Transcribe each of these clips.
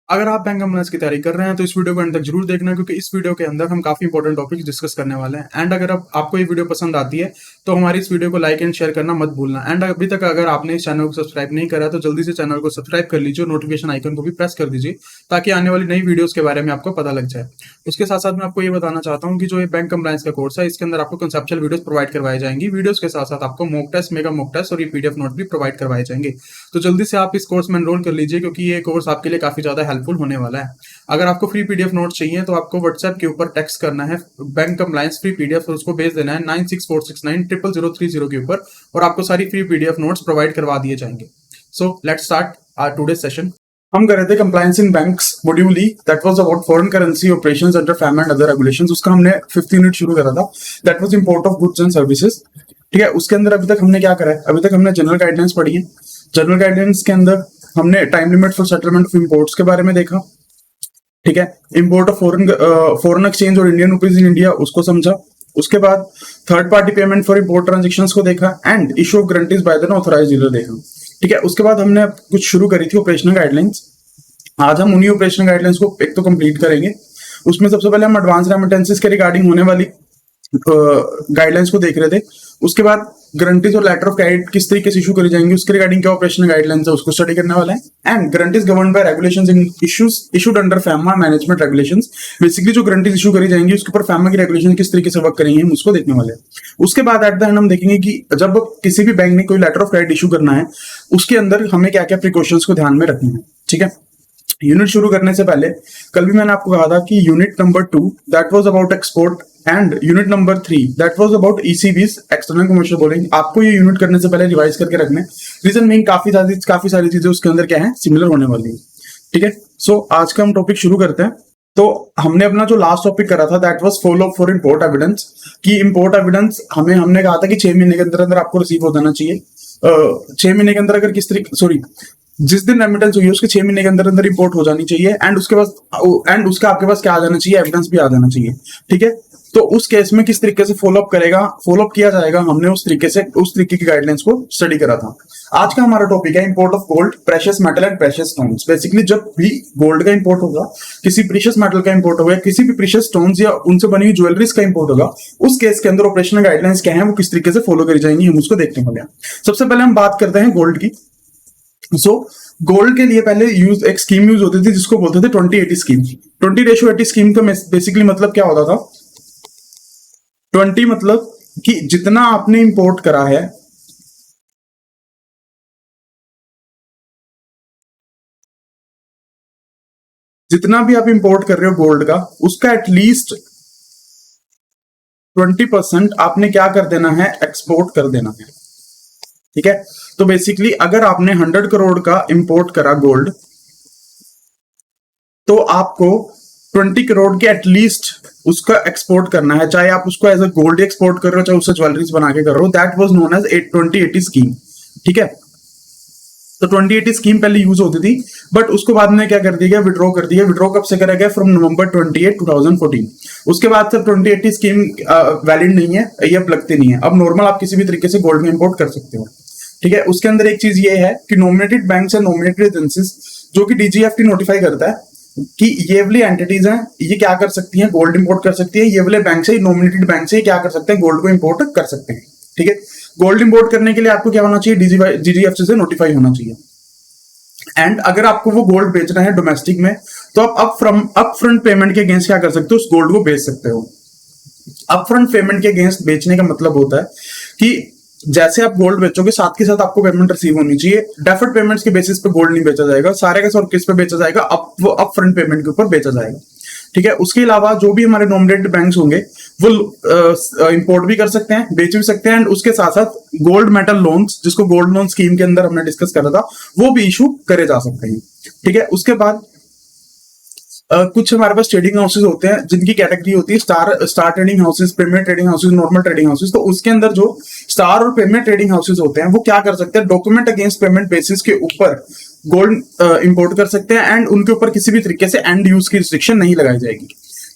अगर आप bank compliance की तैयारी कर रहे हैं तो इस वीडियो को अंत तक जरूर देखना, क्योंकि इस वीडियो के अंदर हम काफी इंपॉर्टेंट टॉपिक्स डिस्कस करने वाले हैं। एंड अगर आपको ये वीडियो पसंद आती है तो हमारी इस वीडियो को लाइक एंड शेयर करना मत भूलना। एंड अभी तक अगर आपने इस चैनल को सब्सक्राइब नहीं करा तो जल्दी से चैनल को सब्सक्राइब कर लीजिए और नोटिफिकेशन आइकन को भी प्रेस कर दीजिए, ताकि आने वाली नई वीडियोस के बारे में आपको पता लग जाए। उसके साथ साथ मैं आपको ये बताना चाहता हूँ कि जो ये बैंक कम्प्लायंस का कोर्स है, इसके अंदर आपको कंसेप्चुअल वीडियोस प्रोवाइड करवाई जाएंगी। वीडियोस के साथ साथ आपको mock test, mega mock test और ये पीडीएफ नोट भी प्रोवाइड करवाए जाएंगे। तो जल्दी से आप इस कोर्स में एनरोल कर लीजिए, क्योंकि ये कोर्स आपके लिए काफी ज्यादा हेल्पफुल होने वाला है। अगर आपको फ्री पीडीएफ नोट चाहिए तो आपको व्हाट्सएप के ऊपर टेक्स्ट करना है बैंक कंप्लायंस फ्री पीडीएफ और उसको भेज देना है 9646900030 के ऊपर, और आपको सारी फ्री पीडीएफ नोट्स प्रोवाइड करवा दिए जाएंगे। So let's start our today's session. हम कर रहे थे compliance in banks module E, that was about foreign currency operations under FEMA and other regulations. उसका हमने 5th यूनिट शुरू करा था, that was import of goods and services. ठीक है, उसके अंदर अभी तक हमने क्या करा है? अभी तक हमने जनरल गाइडलाइंस पढ़ी है। जनरल गाइडलाइंस के अंदर हमने time limit for settlement of imports के बारे में देखा। ठीक है, इंपोर्ट ऑफ फॉरेन एक्सचेंज और इंडियन रुपीज इन इंडिया उसको समझा। उसके बाद third party payment for import transactions को देखा and issue of guarantees bye the authorised dealer देखा। ठीक है, उसके बाद हमने कुछ शुरू करी थी ऑपरेशनल गाइडलाइंस। आज हम उन्हीं ऑपरेशनल गाइडलाइंस को एक तो कंप्लीट करेंगे। उसमें सबसे पहले हम एडवांस रेमिटेंसेस के रिगार्डिंग होने वाली गाइडलाइंस को देख रहे थे। उसके बाद गारंटीज और लेटर ऑफ क्रेडिट किस तरीके से इशू करी जाएंगी, उसके रिगार्डिंग क्या ऑपरेशनल गाइडलाइंस है उसको स्टडी करने वाला है। And guarantees governed by regulations in issues issued under FEMA management regulations. Basically जो गारंटीज इशू करी जाएंगी उसके ऊपर फैमा की रेगुलेशन किस तरीके से वर्क करेंगे हम उसको देखने वाले हैं। उसके बाद एट द एंड हम देखेंगे कि जब किसी भी बैंक ने कोई लेटर ऑफ क्रेडिट इशू करना है उसके अंदर हमें क्या क्या प्रिकॉशंस को ध्यान में रखना है। ठीक है, यूनिट शुरू करने से पहले कल भी मैंने आपको कहा था कि unit number 2 that was about export and unit number 3 that was about ECBs external commercial boarding. आपको ये यूनिट करने से पहले रिवाइज करके रखना है। रीजन मीन काफी सारी चीजें उसके अंदर क्या है, सिमिलर होने वाली है। ठीक है, सो आज का हम टॉपिक शुरू करते हैं। तो हमने अपना जो लास्ट टॉपिक करा था that was follow up for import evidence, कि इंपोर्ट एविडेंस हमने कहा था कि 6 महीने के अंदर अंदर आपको रिसीव हो जाना चाहिए। 6 महीने के अंदर अगर किस तरीके जिस दिन रेमिटेंस हुई है उसके 6 महीने के अंदर अंदर रिपोर्ट हो जानी चाहिए। एंड उसका आपके पास क्या आ जाना चाहिए, एविडेंस भी आ जाना चाहिए। ठीक है, तो उस केस में किस तरीके से फॉलो अप किया जाएगा, हमने उस तरीके की गाइडलाइंस को स्टडी करा था। आज का हमारा टॉपिक है import of gold, precious metal and precious stones. Basically जब भी गोल्ड का इंपोर्ट होगा, किसी प्रीशियस मेटल का इंपोर्ट होगा, किसी भी प्रीशियस स्टोन्स या उनसे बनी हुई ज्वेलरीज का इंपोर्ट होगा, उस केस के अंदर ऑपरेशनल गाइडलाइंस क्या है, वो किस तरीके से फॉलो करी जाएंगी, हम उसको देखने वाले हैं। सबसे पहले हम बात करते हैं गोल्ड की। गोल्ड के लिए पहले एक स्कीम यूज होती थी जिसको बोलते थे 20-80 स्कीम। 20:80 स्कीम का बेसिकली मतलब क्या होता था? 20 मतलब कि जितना आपने इंपोर्ट करा है, जितना भी आप इंपोर्ट कर रहे हो गोल्ड का, उसका एटलीस्ट 20% आपने क्या कर देना है, एक्सपोर्ट कर देना है। ठीक है, तो बेसिकली अगर आपने 100 करोड़ का इंपोर्ट करा गोल्ड, तो आपको 20 करोड़ के एटलीस्ट उसका एक्सपोर्ट करना है। चाहे आप उसको एज अ गोल्ड एक्सपोर्ट कर रहे हो, चाहे उससे ज्वेलरीज बना के कर रहे हो। That was known as 20-80 scheme. ठीक है, तो 20-80 स्कीम पहले यूज होती थी, बट उसको बाद में क्या कर दिया गया, विड्रॉ कर दिया। विड्रॉ कब से करा गया? From November 28, 2014। उसके बाद से 20-80 स्कीम वैलिड नहीं है, ये अब लगती नहीं है। अब नॉर्मल आप किसी भी तरीके से गोल्ड में इंपोर्ट कर सकते हो। ठीक है, उसके अंदर एक चीज ये है कि nominated banks and nominated agencies, जो कि डीजीएफटी नोटिफाई करता है कि ये वाली एंटिटीज हैं, ये क्या कर सकती हैं, गोल्ड इंपोर्ट कर सकती है। ये वाले बैंक से, नॉमिनेटेड बैंक से क्या कर सकते हैं, गोल्ड को इंपोर्ट कर सकते हैं। ठीक है, गोल्ड इंपोर्ट करने के लिए आपको क्या होना चाहिए, डीजीएफसी से नोटिफाई होना चाहिए। एंड अगर आपको वो गोल्ड बेचना है डोमेस्टिक में, तो आप अप फ्रंट पेमेंट के अगेंस्ट क्या कर सकते हो, उस गोल्ड को बेच सकते हो। अप फ्रंट पेमेंट के अगेंस्ट बेचने का मतलब होता है कि जैसे आप गोल्ड बेचोगे, साथ के साथ आपको पेमेंट रिसीव होनी चाहिए। डेफर्ड पेमेंट्स के बेसिस पे गोल्ड नहीं बेचा जाएगा, सारे का सारा किस पे बेचा जाएगा, अप फ्रंट पेमेंट के ऊपर बेचा जाएगा। ठीक है, उसके अलावा जो भी हमारे नॉमिनेटेड बैंक्स होंगे वो इंपोर्ट भी कर सकते हैं, बेच भी सकते हैं। एंड उसके साथ साथ गोल्ड मेटल लोन्स, जिसको गोल्ड लोन स्कीम के अंदर हमने डिस्कस करा था, वो भी इशू करे जा सकते हैं। ठीक है, उसके बाद कुछ हमारे पास ट्रेडिंग हाउसेज होते हैं जिनकी कैटेगरी होती है star trading houses, payment trading houses, normal trading houses. तो उसके अंदर जो स्टार और पेमेंट ट्रेडिंग हाउसेज होते हैं वो क्या कर सकते हैं, डॉक्यूमेंट अगेंस्ट पेमेंट बेसिस के ऊपर गोल्ड इंपोर्ट कर सकते हैं। एंड उनके ऊपर किसी भी तरीके से एंड यूज की रिस्ट्रिक्शन नहीं लगाई जाएगी।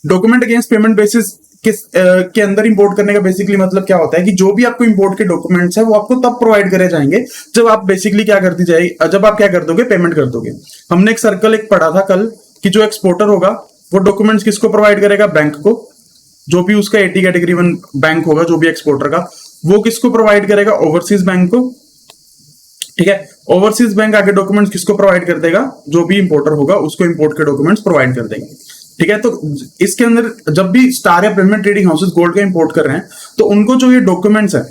डॉक्यूमेंट अगेंस्ट पेमेंट बेसिस के अंदर इंपोर्ट करने का बेसिकली मतलब क्या होता है कि जो भी आपको इंपोर्ट के डॉक्यूमेंट्स है वो आपको तब प्रोवाइड करे जाएंगे जब आप बेसिकली क्या कर दोगे, पेमेंट कर दोगे। हमने एक सर्कल पढ़ा था कल, कि जो एक्सपोर्टर होगा वो डॉक्यूमेंट्स किसको प्रोवाइड करेगा, बैंक को। जो भी उसका 80 कैटेगरी 1 बैंक होगा, जो भी एक्सपोर्टर का, वो किसको प्रोवाइड करेगा, ओवरसीज बैंक को। ठीक है, ओवरसीज बैंक आगे डॉक्यूमेंट्स किसको प्रोवाइड कर देगा, जो भी इंपोर्टर होगा उसको इंपोर्ट के डॉक्यूमेंट्स प्रोवाइड कर देंगे। ठीक है, तो इसके अंदर जब भी स्टार या पेमेंट ट्रेडिंग हाउसेस गोल्ड का इंपोर्ट कर रहे हैं तो उनको जो ये डॉक्यूमेंट्स है,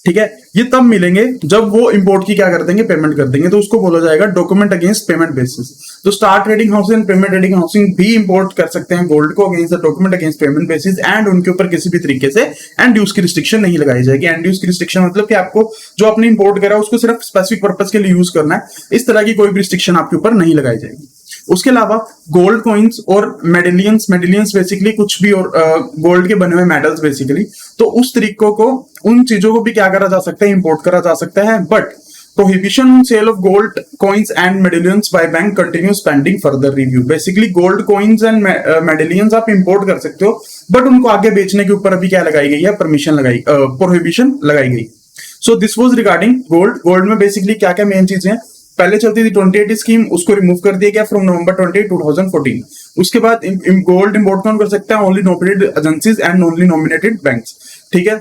ठीक है, ये तब मिलेंगे जब वो इंपोर्ट की क्या कर देंगे, पेमेंट कर देंगे, तो उसको बोला जाएगा डॉक्यूमेंट अगेंस्ट पेमेंट बेसिस। तो star trading house and payment trading housing भी इंपोर्ट कर सकते हैं गोल्ड को against the document against payment basis, and उनके ऊपर किसी भी तरीके से एंड ड्यूज की रिस्ट्रिक्शन नहीं लगाई जाएगी। एंड ड्यूज की रिस्ट्रिक्शन मतलब कि आपको जो आपने इंपोर्ट करा उसको सिर्फ स्पेसिफिक पर्पस के लिए यूज करना है, इस तरह की कोई भी रिस्ट्रिक्शन आपके ऊपर नहीं लगाई जाएगी। उसके अलावा गोल्ड कॉइन्स और मेडेलियंस बेसिकली कुछ भी और गोल्ड के बने हुए मेडल्स बेसिकली, तो उस तरीकों को, उन चीजों को भी क्या करा जा सकता है, इंपोर्ट करा जा सकता है। But prohibition on sale of gold coins and medallions by bank continues pending further review. Basically gold coins and medallions आप इंपोर्ट कर सकते हो, बट उनको आगे बेचने के ऊपर अभी क्या लगाई गई है, प्रोहिबिशन लगाई गई। सो दिस वाज रिगार्डिंग गोल्ड में बेसिकली क्या क्या मेन चीजें हैं। पहले चलती थी 28 स्कीम, उसको रिमूव कर दिया गया फ्रॉम नवंबर 28, 2014। उसके बाद गोल्ड इंपोर्ट कौन कर सकता है, only nominated agencies and only nominated banks. ठीक है,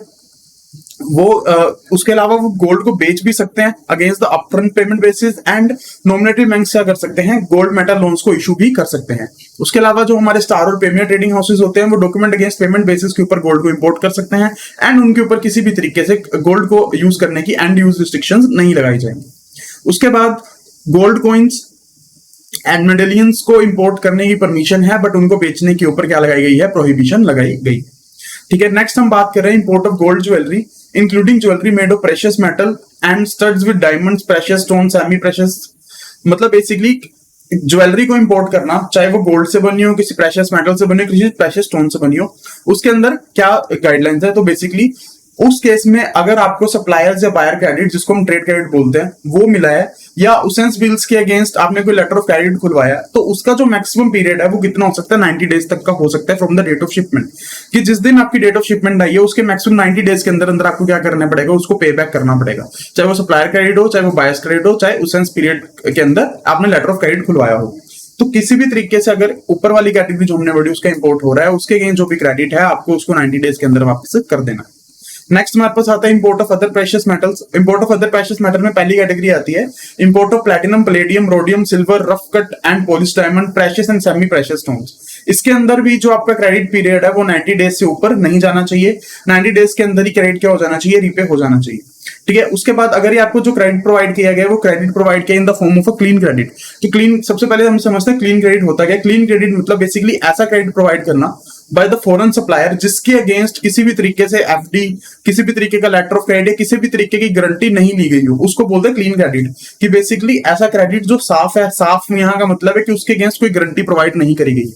वो उसके अलावा वो गोल्ड को बेच भी सकते हैं against the upfront payment basis, and nominated banks क्या कर सकते हैं, गोल्ड मेटल लोन्स को इशू भी कर सकते हैं। उसके अलावा जो हमारे स्टार और पेमेंट ट्रेडिंग हाउसेस होते हैं वो डॉक्यूमेंट अगेंस्ट पेमेंट बेसिस के ऊपर गोल्ड को इंपोर्ट कर सकते हैं, एंड उनके ऊपर किसी भी तरीके से गोल्ड को यूज करने की एंड यूज रिस्ट्रिक्शंस नहीं लगाई जाएंगी। उसके बाद गोल्ड कॉइन्स एंड मेडेलियंस को इंपोर्ट करने की परमिशन है, बट उनको बेचने के ऊपर क्या लगाई गई है, प्रोहिबिशन लगाई गई। ठीक है, नेक्स्ट हम बात कर रहे हैं import of gold jewellery including jewellery made of precious metal and studs with diamonds, precious stone, semi precious. मतलब बेसिकली ज्वेलरी को इंपोर्ट करना, चाहे वो गोल्ड से बनी हो, किसी प्रेशियस मेटल से बनी हो, किसी प्रेशियस स्टोन से बनी हो, उसके अंदर क्या गाइडलाइंस है। तो बेसिकली उस केस में अगर आपको सप्लायर्स या बायर क्रेडिट, जिसको हम ट्रेड क्रेडिट बोलते हैं, वो मिला है, या उसेंस बिल्स के अगेंस्ट आपने कोई लेटर ऑफ क्रेडिट खुलवाया, तो उसका जो मैक्सिमम पीरियड है वो कितना हो सकता है, 90 डेज तक का हो सकता है from the date of shipment. कि जिस दिन आपकी डेट ऑफ शिपमेंट आई है उसके मैक्सिमम 90 डेज के अंदर अंदर आपको क्या करना पड़ेगा, उसको पे बैक करना पड़ेगा, चाहे वो सप्लायर क्रेडिट हो, चाहे वो बायर्स क्रेडिट हो, चाहे उसेंस पीरियड के अंदर आपने लेटर ऑफ क्रेडिट खुलवाया हो। तो किसी भी तरीके से अगर ऊपर वाली कैटेगरी जो हमने बढ़ी उसका इंपोर्ट हो रहा है, उसके अगेंस्ट जो भी क्रेडिट है आपको उसको 90 डेज के अंदर वापस कर देना है। नेक्स्ट हमारे पास आता है import of other precious metals. Import of other precious metal में पहली कैटेगरी आती है import of platinum, palladium, rhodium, silver, rough cut and polish diamond, precious and semi precious stones. इसके अंदर भी जो आपका क्रेडिट पीरियड है वो 90 डेज से ऊपर नहीं जाना चाहिए। 90 डेज के अंदर ही क्रेडिट क्या हो जाना चाहिए, रीपे हो जाना चाहिए। ठीक है, उसके बाद अगर ये आपको जो क्रेडिट प्रोवाइड किया गया है वो क्रेडिट प्रोवाइड किया इन the form of a clean credit. कि क्लीन, सबसे पहले हम समझते हैं क्लीन क्रेडिट होता क्या है। क्लीन क्रेडिट मतलब बेसिकली ऐसा क्रेडिट प्रोवाइड करना बाय द फॉरेन सप्लायर जिसके अगेंस्ट किसी भी तरीके से एफडी, किसी भी तरीके का लेटर ऑफ क्रेडिट, किसी भी तरीके की गारंटी नहीं ली गई हो, उसको बोलते हैं क्लीन क्रेडिट। कि बेसिकली ऐसा क्रेडिट जो साफ है, साफ यहाँ का मतलब है कि उसके अगेंस्ट कोई गारंटी प्रोवाइड नहीं करी गई।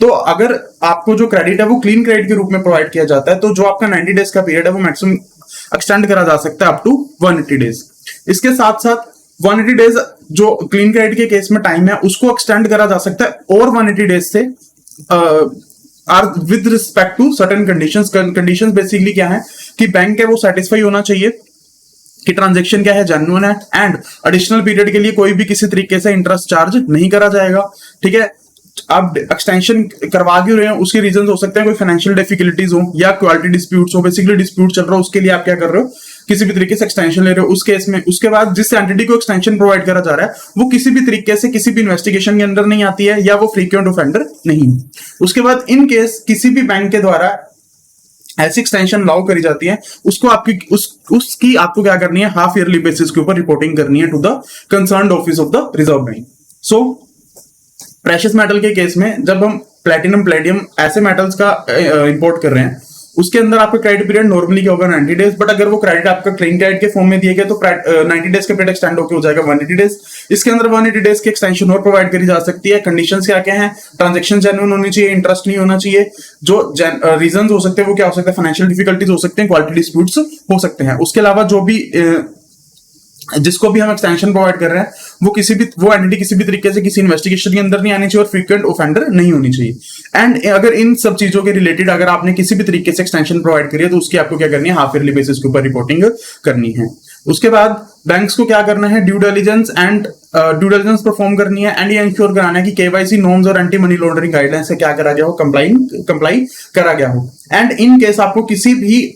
तो अगर आपको जो क्रेडिट है वो क्लीन क्रेडिट के रूप में प्रोवाइड किया जाता है, तो जो आपका 90 डेज का पीरियड है वो मैक्सिमम एक्सटेंड करा जा सकता है अप टू 180 डेज। इसके साथ साथ 180 डेज जो क्लीन क्रेडिट के केस में टाइम है उसको एक्सटेंड करा जा सकता है और 180 डेज से are with respect to certain conditions. Conditions basically क्या है कि बैंक है वो सेटिस्फाई होना चाहिए कि ट्रांजैक्शन क्या है, जेन्युइन है, एंड एडिशनल पीरियड के लिए कोई भी किसी तरीके से इंटरेस्ट चार्ज नहीं करा जाएगा। ठीक है, आप एक्सटेंशन करवा क्यों रहे हैं, उसके रीजन हो सकते हैं कोई फाइनेंशियल डिफिकल्टीज हो या क्वालिटी डिस्प्यूट्स हो। बेसिकली डिस्प्यूट चल रहा है, उसके लिए आप क्या कर रहे हो, किसी भी तरीके से एक्सटेंशन ले रहे हो उस केस में। उसके बाद जिस एंटिटी को एक्सटेंशन प्रोवाइड करा जा रहा है वो किसी भी तरीके से किसी भी इन्वेस्टिगेशन के अंदर नहीं आती है या वो फ्रीक्वेंट ऑफेंडर नहीं। उसके बाद इन केस किसी भी बैंक के द्वारा ऐसी एक्सटेंशन अलाउ करी जाती है, उसको उसकी आपको क्या करनी है, हाफ ईयरली बेसिस के ऊपर रिपोर्टिंग करनी है to the concerned office of the Reserve Bank. So precious metal के केस में जब हम प्लैटिनम, पैलेडियम ऐसे मेटल्स का इंपोर्ट कर रहे हैं उसके अंदर आपका क्रेडिट पीरियड नॉर्मली क्या होगा, 90 डेज। बट अगर वो क्रेडिट आपका क्लीन क्रेडिट के फॉर्म में दिया गया तो 90 डेज का पीरियड एक्सटेंड होकर हो जाएगा 180 डेज। इसके अंदर 180 डेज की एक्सटेंशन और प्रोवाइड करी जा सकती है। कंडीशंस क्या क्या हैं, ट्रांजैक्शन जेन्युइन होनी चाहिए, इंटरेस्ट नहीं होना चाहिए। जो रीजंस हो सकते हैं वो क्या हो सकते हैं, फाइनेंशियल डिफिकल्टीज हो सकते हैं, क्वालिटी डिस्प्यूट्स हो सकते हैं। उसके अलावा जो भी जिसको भी हम एक्सटेंशन प्रोवाइड कर रहे हैं वो एंटिटी किसी भी तरीके से किसी इन्वेस्टिगेशन के अंदर नहीं आनी चाहिए और फ्रीक्वेंट ऑफेंडर नहीं होनी चाहिए। एंड अगर इन सब चीजों के रिलेटेड अगर आपने किसी भी तरीके से एक्सटेंशन प्रोवाइड करी है तो उसकी आपको क्या करनी है, हाफ ईयरली बेसिस के ऊपर रिपोर्टिंग करनी है। उसके बाद बैंक्स को क्या करना है, due diligence and due diligence perform करनी है एंड ये इंश्योर कराना है कि केवाईसी नॉर्म्स और एंटी मनी लॉन्ड्रिंग गाइडलाइंस से क्या करा गया हो, कंप्लाई करा गया हो। एंड इन केस आपको किसी भी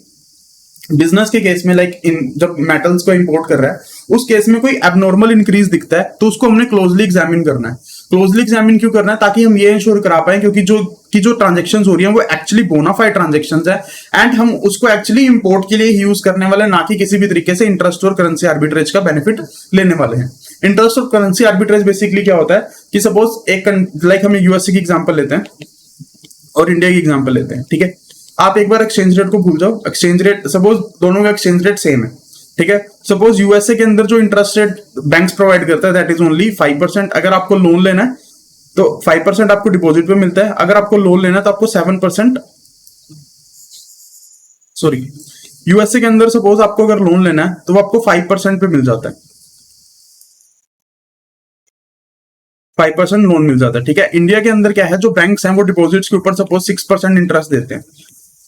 बिजनेस के केस में लाइक इन जब मेटल्स को इंपोर्ट कर रहा है उस केस में कोई एबनॉर्मल इंक्रीज दिखता है तो उसको हमने क्लोजली एग्जामिन करना है। क्लोजली एग्जामिन क्यों करना है? ताकि हम ये इंश्योर करा पाए क्योंकि जो ट्रांजेक्शंस हो रही हैं वो एक्चुअली बोनाफाइड ट्रांजेक्शंस है एंड हम उसको एक्चुअली इंपोर्ट के लिए यूज करने वाले, ना कि किसी भी तरीके से इंटरेस्ट और करेंसी आर्बिट्रेज का बेनिफिट लेने वाले हैं। इंटरेस्ट और करेंसी आर्बिट्रेज बेसिकली क्या होता है कि सपोज एक लाइक हम यूएसए की एग्जांपल लेते हैं और इंडिया की एग्जांपल लेते हैं, ठीक है। आप एक बार एक्सचेंज रेट को भूल जाओ, एक्सचेंज रेट सपोज दोनों का एक्सचेंज रेट सेम है, ठीक है। सपोज यूएसए के अंदर जो इंटरेस्ट रेट बैंक्स प्रोवाइड करता है दैट इज ओनली 5%। अगर आपको लोन लेना है तो 5% आपको डिपॉजिट पे मिलता है, अगर आपको लोन लेना है तो आपको 7%, सॉरी यूएसए के अंदर सपोज आपको अगर लोन लेना है तो वो आपको 5% पे मिल जाता है, 5% लोन मिल जाता है, ठीक है। इंडिया के अंदर क्या है, जो बैंक्स हैं वो डिपॉजिट्स के ऊपर सपोज 6% इंटरेस्ट देते हैं।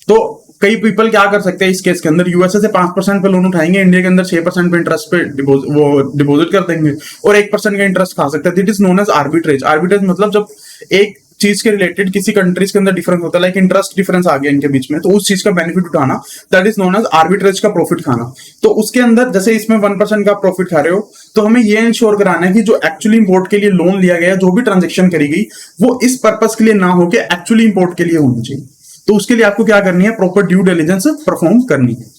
तो कई पीपल क्या कर सकते हैं इस केस के अंदर, यूएसए से 5% पे लोन उठाएंगे, इंडिया के अंदर 6% पे इंटरेस्ट पे वो डिपॉजिट कर देंगे और 1% का इंटरेस्ट खा सकते हैं। That is known as arbitrage. Arbitrage मतलब जब एक चीज के रिलेटेड किसी कंट्रीज के अंदर डिफरेंस होता है, लाइक इंटरेस्ट डिफरेंस आ गया इनके बीच में, तो उस चीज का बेनिफिट उठाना that is known as arbitrage का प्रॉफिट खाना। तो उसके अंदर जैसे इसमें 1% का प्रॉफिट खा रहे हो तो हमें ये इंश्योर कराना है कि जो एक्चुअली इंपोर्ट के लिए लोन लिया गया, जो भी ट्रांजेक्शन करी गई वो इस पर्पस के लिए ना हो के एक्चुअली इंपोर्ट के लिए होनी चाहिए। तो उसके लिए आपको क्या करनी है, प्रॉपर ड्यू डिलिजेंस परफॉर्म करनी है,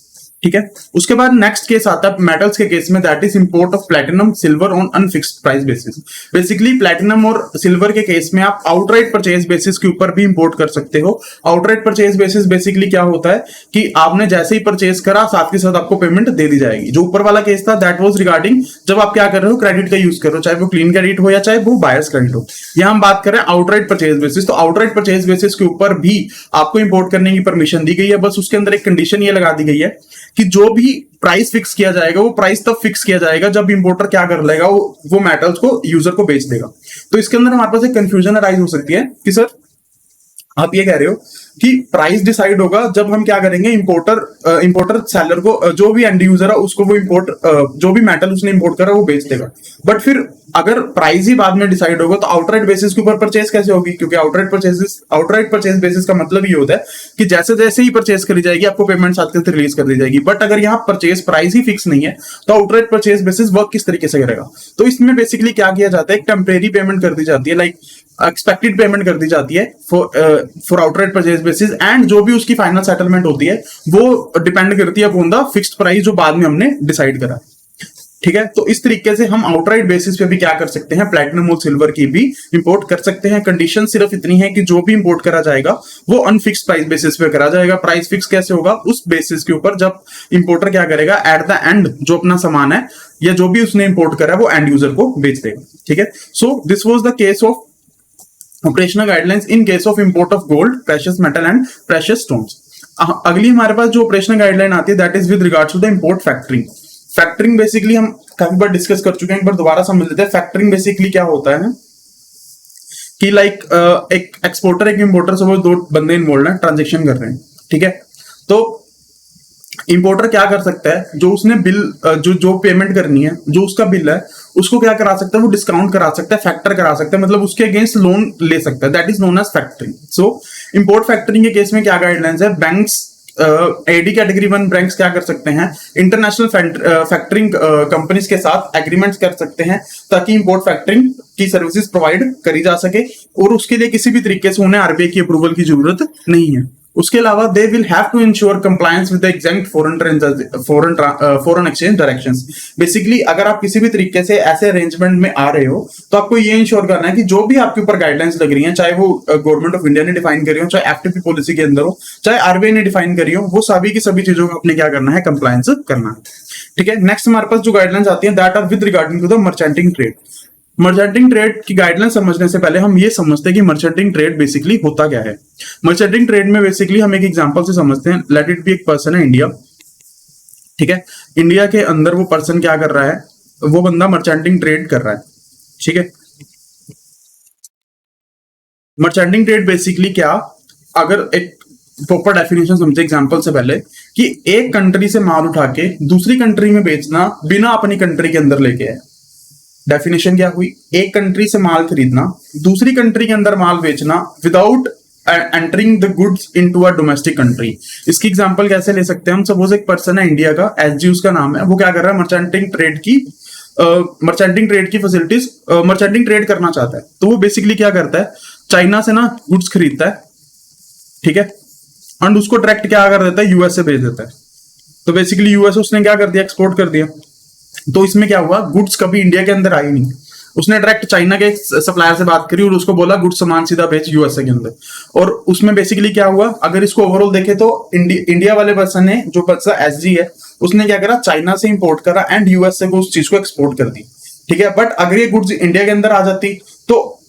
ठीक है। उसके बाद नेक्स्ट केस आता है मेटल्स के केस में, that is import of platinum silver on unfixed price basis. Basically platinum और सिल्वर के केस में आप आउटराइट परचेज बेसिस के ऊपर भी इंपोर्ट कर सकते हो। आउटराइट परचेज बेसिस बेसिकली क्या होता है कि आपने जैसे ही परचेज करा साथ के साथ आपको पेमेंट दे दी जाएगी। जो ऊपर वाला केस था दैट वाज रिगार्डिंग जब आप क्या कर रहे हो, क्रेडिट का यूज कर रहे हो, चाहे वो क्लीन क्रेडिट हो या चाहे वो बायर्स क्रेडिट हो। यहां हम बात कर रहे हैं आउटराइट परचेज बेसिस। तो आउटराइट परचेज बेसिस के ऊपर भी आपको इंपोर्ट करने की परमिशन दी गई है, बस उसके अंदर एक कंडीशन ये लगा दी गई है कि जो भी प्राइस फिक्स किया जाएगा वो प्राइस तब फिक्स किया जाएगा जब इंपोर्टर क्या कर लेगा, वो मेटल्स को यूजर को बेच देगा। तो इसके अंदर हमारे पास एक कंफ्यूजन अराइज हो सकती है कि सर आप ये कह रहे हो कि प्राइस डिसाइड होगा जब हम क्या करेंगे, इंपोर्टर सेलर को, जो भी एंड यूजर है उसको वो इंपोर्ट जो भी मेटल उसने इंपोर्ट करा वो बेच देगा। बट फिर अगर प्राइस ही बाद में डिसाइड होगा तो आउटराइट बेसिस के ऊपर परचेज कैसे होगी? क्योंकि आउटराइट परचेज बेसिस का मतलब ये होता है कि जैसे जैसे ही परचेज करी जाएगी आपको पेमेंट साथ के साथ रिलीज कर दी जाएगी। बट अगर यहाँ परचेज प्राइस ही फिक्स नहीं है तो आउटराइट परचेज बेसिस वर्क किस तरीके से करेगा? तो इसमें बेसिकली क्या किया जाता है, एक टेम्परेरी पेमेंट कर दी जाती है, लाइक एक्सपेक्टेड पेमेंट कर दी जाती है for outright purchase basis, and जो भी उसकी फाइनल सेटलमेंट होती है वो डिपेंड करती है अपॉन द फिक्स्ड प्राइस जो बाद में हमने डिसाइड करा, ठीक है। तो इस तरीके से हम आउटराइट बेसिस पे भी क्या कर सकते हैं, प्लैटिनम और सिल्वर की भी इंपोर्ट कर सकते हैं। कंडीशन सिर्फ इतनी है कि जो भी इंपोर्ट करा जाएगा वो अनफिक्स्ड प्राइस बेसिस पे करा जाएगा। प्राइस फिक्स कैसे होगा? उस बेसिस के ऊपर जब इंपोर्टर क्या करेगा, एट द एंड जो अपना सामान है या जो भी उसने इंपोर्ट करा है वो एंड यूजर को बेच देगा, ठीक है। So this was the case of operational guidelines in case of import of gold, precious metal and precious stones. अगली हमारे पास जो ऑपरेशनल गाइडलाइन आती है that is with regards to the import factoring. Factoring basically हम काफी बार discuss कर चुके हैं, एक बार दोबारा समझ लेते हैं। फैक्टरिंग बेसिकली क्या होता है कि लाइक एक एक्सपोर्टर एक इंपोर्टर सपोज दो बंदे इन्वॉल्व हैं, ट्रांजेक्शन कर रहे हैं, ठीक है। तो इंपोर्टर क्या कर सकता है, जो उसने बिल जो पेमेंट करनी है, जो उसका बिल है उसको क्या करा सकता है, वो डिस्काउंट करा सकता है, फैक्टर करा सकता है, मतलब उसके अगेंस्ट लोन ले सकता है। That is known as factoring. So import factoring के केस में क्या गाइडलाइंस है, बैंक्स एडी कैटेगरी 1 बैंक्स क्या कर सकते हैं, इंटरनेशनल फैक्टरिंग कंपनीज के साथ एग्रीमेंट्स कर सकते हैं ताकि इंपोर्ट फैक्टरिंग की सर्विसेज प्रोवाइड करी जा सके, और उसके लिए किसी भी तरीके से उन्हें आरबीआई की अप्रूवल की जरूरत नहीं है। उसके अलावा they will have to ensure compliance with the exact foreign exchange directions. Basically अगर आप किसी भी तरीके से ऐसे अरेंजमेंट में आ रहे हो तो आपको ये इंश्योर करना है कि जो भी आपके ऊपर गाइडलाइंस लग रही हैं, चाहे वो गवर्नमेंट ऑफ इंडिया ने डिफाइन करी हो, चाहे एफटीपी पॉलिसी के अंदर हो, चाहे आरबीआई ने डिफाइन करी हो, वो सभी की सभी चीजों का अपने क्या करना है, कंप्लायंस करना है, ठीक है। नेक्स्ट हमारे पास जो गाइडलाइंस आती है that are with regarding to the merchanting trade. Merchanting trade की गाइडलाइन समझने से पहले हम ये समझते हैं कि मर्चेंटिंग ट्रेड बेसिकली होता क्या है। मर्चेंटिंग ट्रेड में बेसिकली हम एक एग्जांपल से समझते हैं। लेट इट बी एक पर्सन है इंडिया, ठीक है। इंडिया के अंदर वो पर्सन क्या कर रहा है, वो बंदा मर्चेंटिंग ट्रेड कर रहा है, ठीक है। मर्चेंटिंग ट्रेड बेसिकली क्या, अगर एक प्रॉपर डेफिनेशन समझे एग्जांपल से पहले, कि एक कंट्री से माल उठा के दूसरी कंट्री में बेचना बिना अपनी कंट्री के अंदर लेके आए, डेफिनेशन क्या हुई? एक कंट्री से माल खरीदना, दूसरी कंट्री के अंदर माल बेचना without entering the goods into a domestic country. इसकी एग्जांपल कैसे ले सकते हैं हम? सपोज एक पर्सन है इंडिया का, एसजी उसका नाम है, वो क्या कर रहा है? मर्चेंटिंग ट्रेड की फैसिलिटीज, मर्चेंटिंग ट्रेड करना चाहता है। तो वो बेसिकली क्या करता है? चाइना से ना गुड्स खरीदता है, ठीक है, एंड उसको डायरेक्ट क्या कर देता है? यूएस से भेज देता है। तो बेसिकली यूएस उसने क्या कर दिया? एक्सपोर्ट कर दिया। तो इसमें क्या हुआ? गुड्स कभी इंडिया के अंदर आई नहीं, उसने डायरेक्ट चाइना के सप्लायर से बात करी और उसको बोला गुड्स सामान सीधा भेज यूएसए के अंदर। और उसमें बेसिकली क्या हुआ? अगर इसको ओवरऑल देखे तो इंडिया वाले पर्सन ने, जो पर्सन एसजी है, उसने क्या करा? चाइना से इंपोर्ट करा एंड यूएसए को उस चीज को एक्सपोर्ट कर दी, ठीक है। बट अगर ये गुड्स इंडिया के अंदर आ जाती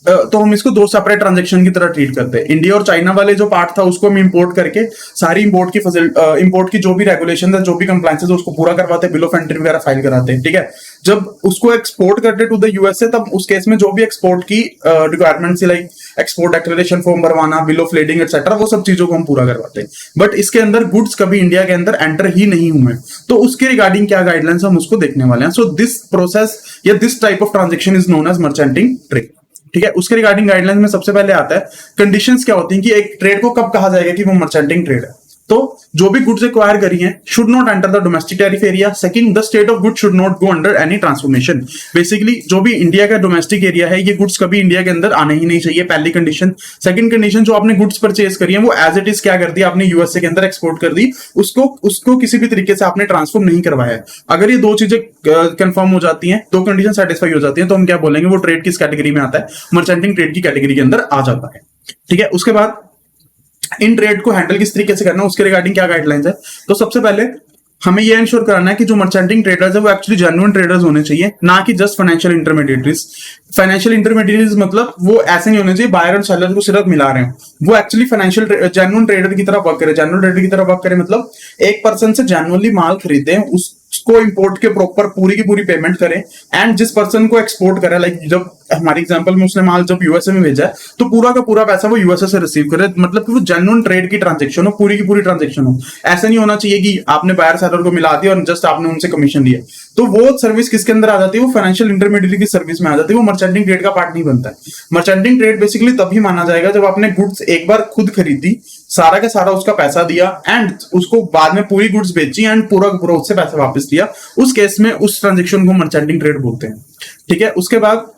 तो हम इसको दो सेपरेट ट्रांजेक्शन की तरह ट्रीट करते हैं। इंडिया और चाइना वाले जो पार्ट था उसको हम इंपोर्ट करके सारी इंपोर्ट की जो भी रेगुलेशन है, जो भी कंप्लायंस है, उसको पूरा करवाते, बिल ऑफ एंट्री वगैरह फाइल कराते हैं, ठीक है। जब उसको एक्सपोर्ट करते टू द यूएसए, तब उस केस में जो भी एक्सपोर्ट की requirements like export declaration form भरवाना, बिल ऑफ लेडिंग एक्सेट्रा, वो सब चीजों को हम पूरा करवाते हैं। बट इसके अंदर गुड्स कभी इंडिया के अंदर एंटर ही नहीं हुए, तो उसके रिगार्डिंग क्या गाइडलाइंस हम उसको देखने वाले हैं। सो दिस प्रोसेस या this type of transaction is known as merchanting trade, ठीक है। उसके रिगार्डिंग गाइडलाइंस में सबसे पहले आता है कंडीशंस क्या होती हैं कि एक ट्रेड को कब कहा जाएगा कि वो मर्चेंटिंग ट्रेड है। तो जो भी गुड्स एक्वायर करी हैं should not enter the domestic tariff area. Second, the state of goods should not go under any transformation. Basically जो भी इंडिया का डोमेस्टिक एरिया है, ये गुड्स कभी इंडिया के अंदर आने ही नहीं चाहिए, पहली कंडीशन। सेकंड कंडीशन, जो आपने गुड्स परचेज करी है वो एज इट इज क्या कर दी? आपने यूएसए के अंदर एक्सपोर्ट कर दी, उसको किसी भी तरीके से आपने ट्रांसफॉर्म नहीं करवाया। अगर ये दो चीजें कंफर्म हो जाती हैं, दो कंडीशन सेटिस्फाई हो जाती है, तो हम क्या बोलेंगे? वो ट्रेड किस कैटेगरी में आता है? मर्चेंटिंग ट्रेड की कैटेगरी के अंदर आ जाता है, ठीक है। उसके बाद इन ट्रेड को हैंडल किस तरीके से करना है, उसके रिगार्डिंग क्या गाइडलाइंस है? तो सबसे पहले हमें यह इंश्योर कराना है कि जो मर्चेंटिंग ट्रेडर्स है वो एक्चुअली जेन्युइन ट्रेडर्स होने चाहिए, ना कि just financial intermediaries. Financial intermediaries मतलब वो ऐसे नहीं होने चाहिए बायर और सेलर को सिर्फ मिला रहे हैं, वो एक्चुअली फाइनेंशियल जेन्युइन ट्रेडर की तरह वर्क करे। जेन्युइन ट्रेडर की तरह वर्क करे मतलब एक पर्सन से जेन्युइनली माल खरीदे, उसको इंपोर्ट के प्रॉपर पूरी की पूरी पेमेंट करें, एंड जिस पर्सन को एक्सपोर्ट करे, लाइक जब हमारे एग्जांपल में उसने माल जब यूएसए में भेजा है, तो पूरा का पूरा पैसा वो यूएसए से रिसीव करे, मतलब कि वो जेन्युइन ट्रेड की ट्रांजेक्शन हो, पूरी की पूरी ट्रांजेक्शन हो। ऐसा नहीं होना चाहिए कि आपने बायर सेलर को मिला दिया और जस्ट आपने उनसे कमीशन लिया। तो वो सर्विस किसके अंदर आ जाती है? वो फाइनेंशियल इंटरमीडिएट की सर्विस में आ जाती है, वो मर्चेंटिंग ट्रेड का पार्ट नहीं बनता है। मर्चेंटिंग ट्रेड बेसिकली तभी माना जाएगा जब आपने गुड्स एक बार खुद खरीदी, सारा का सारा उसका पैसा दिया एंड उसको बाद में पूरी गुड्स बेची एंड पूरा पूरा उससे पैसा वापस दिया, उस केस में उस ट्रांजेक्शन को मर्चेंटिंग ट्रेड बोलते हैं, ठीक है। उसके बाद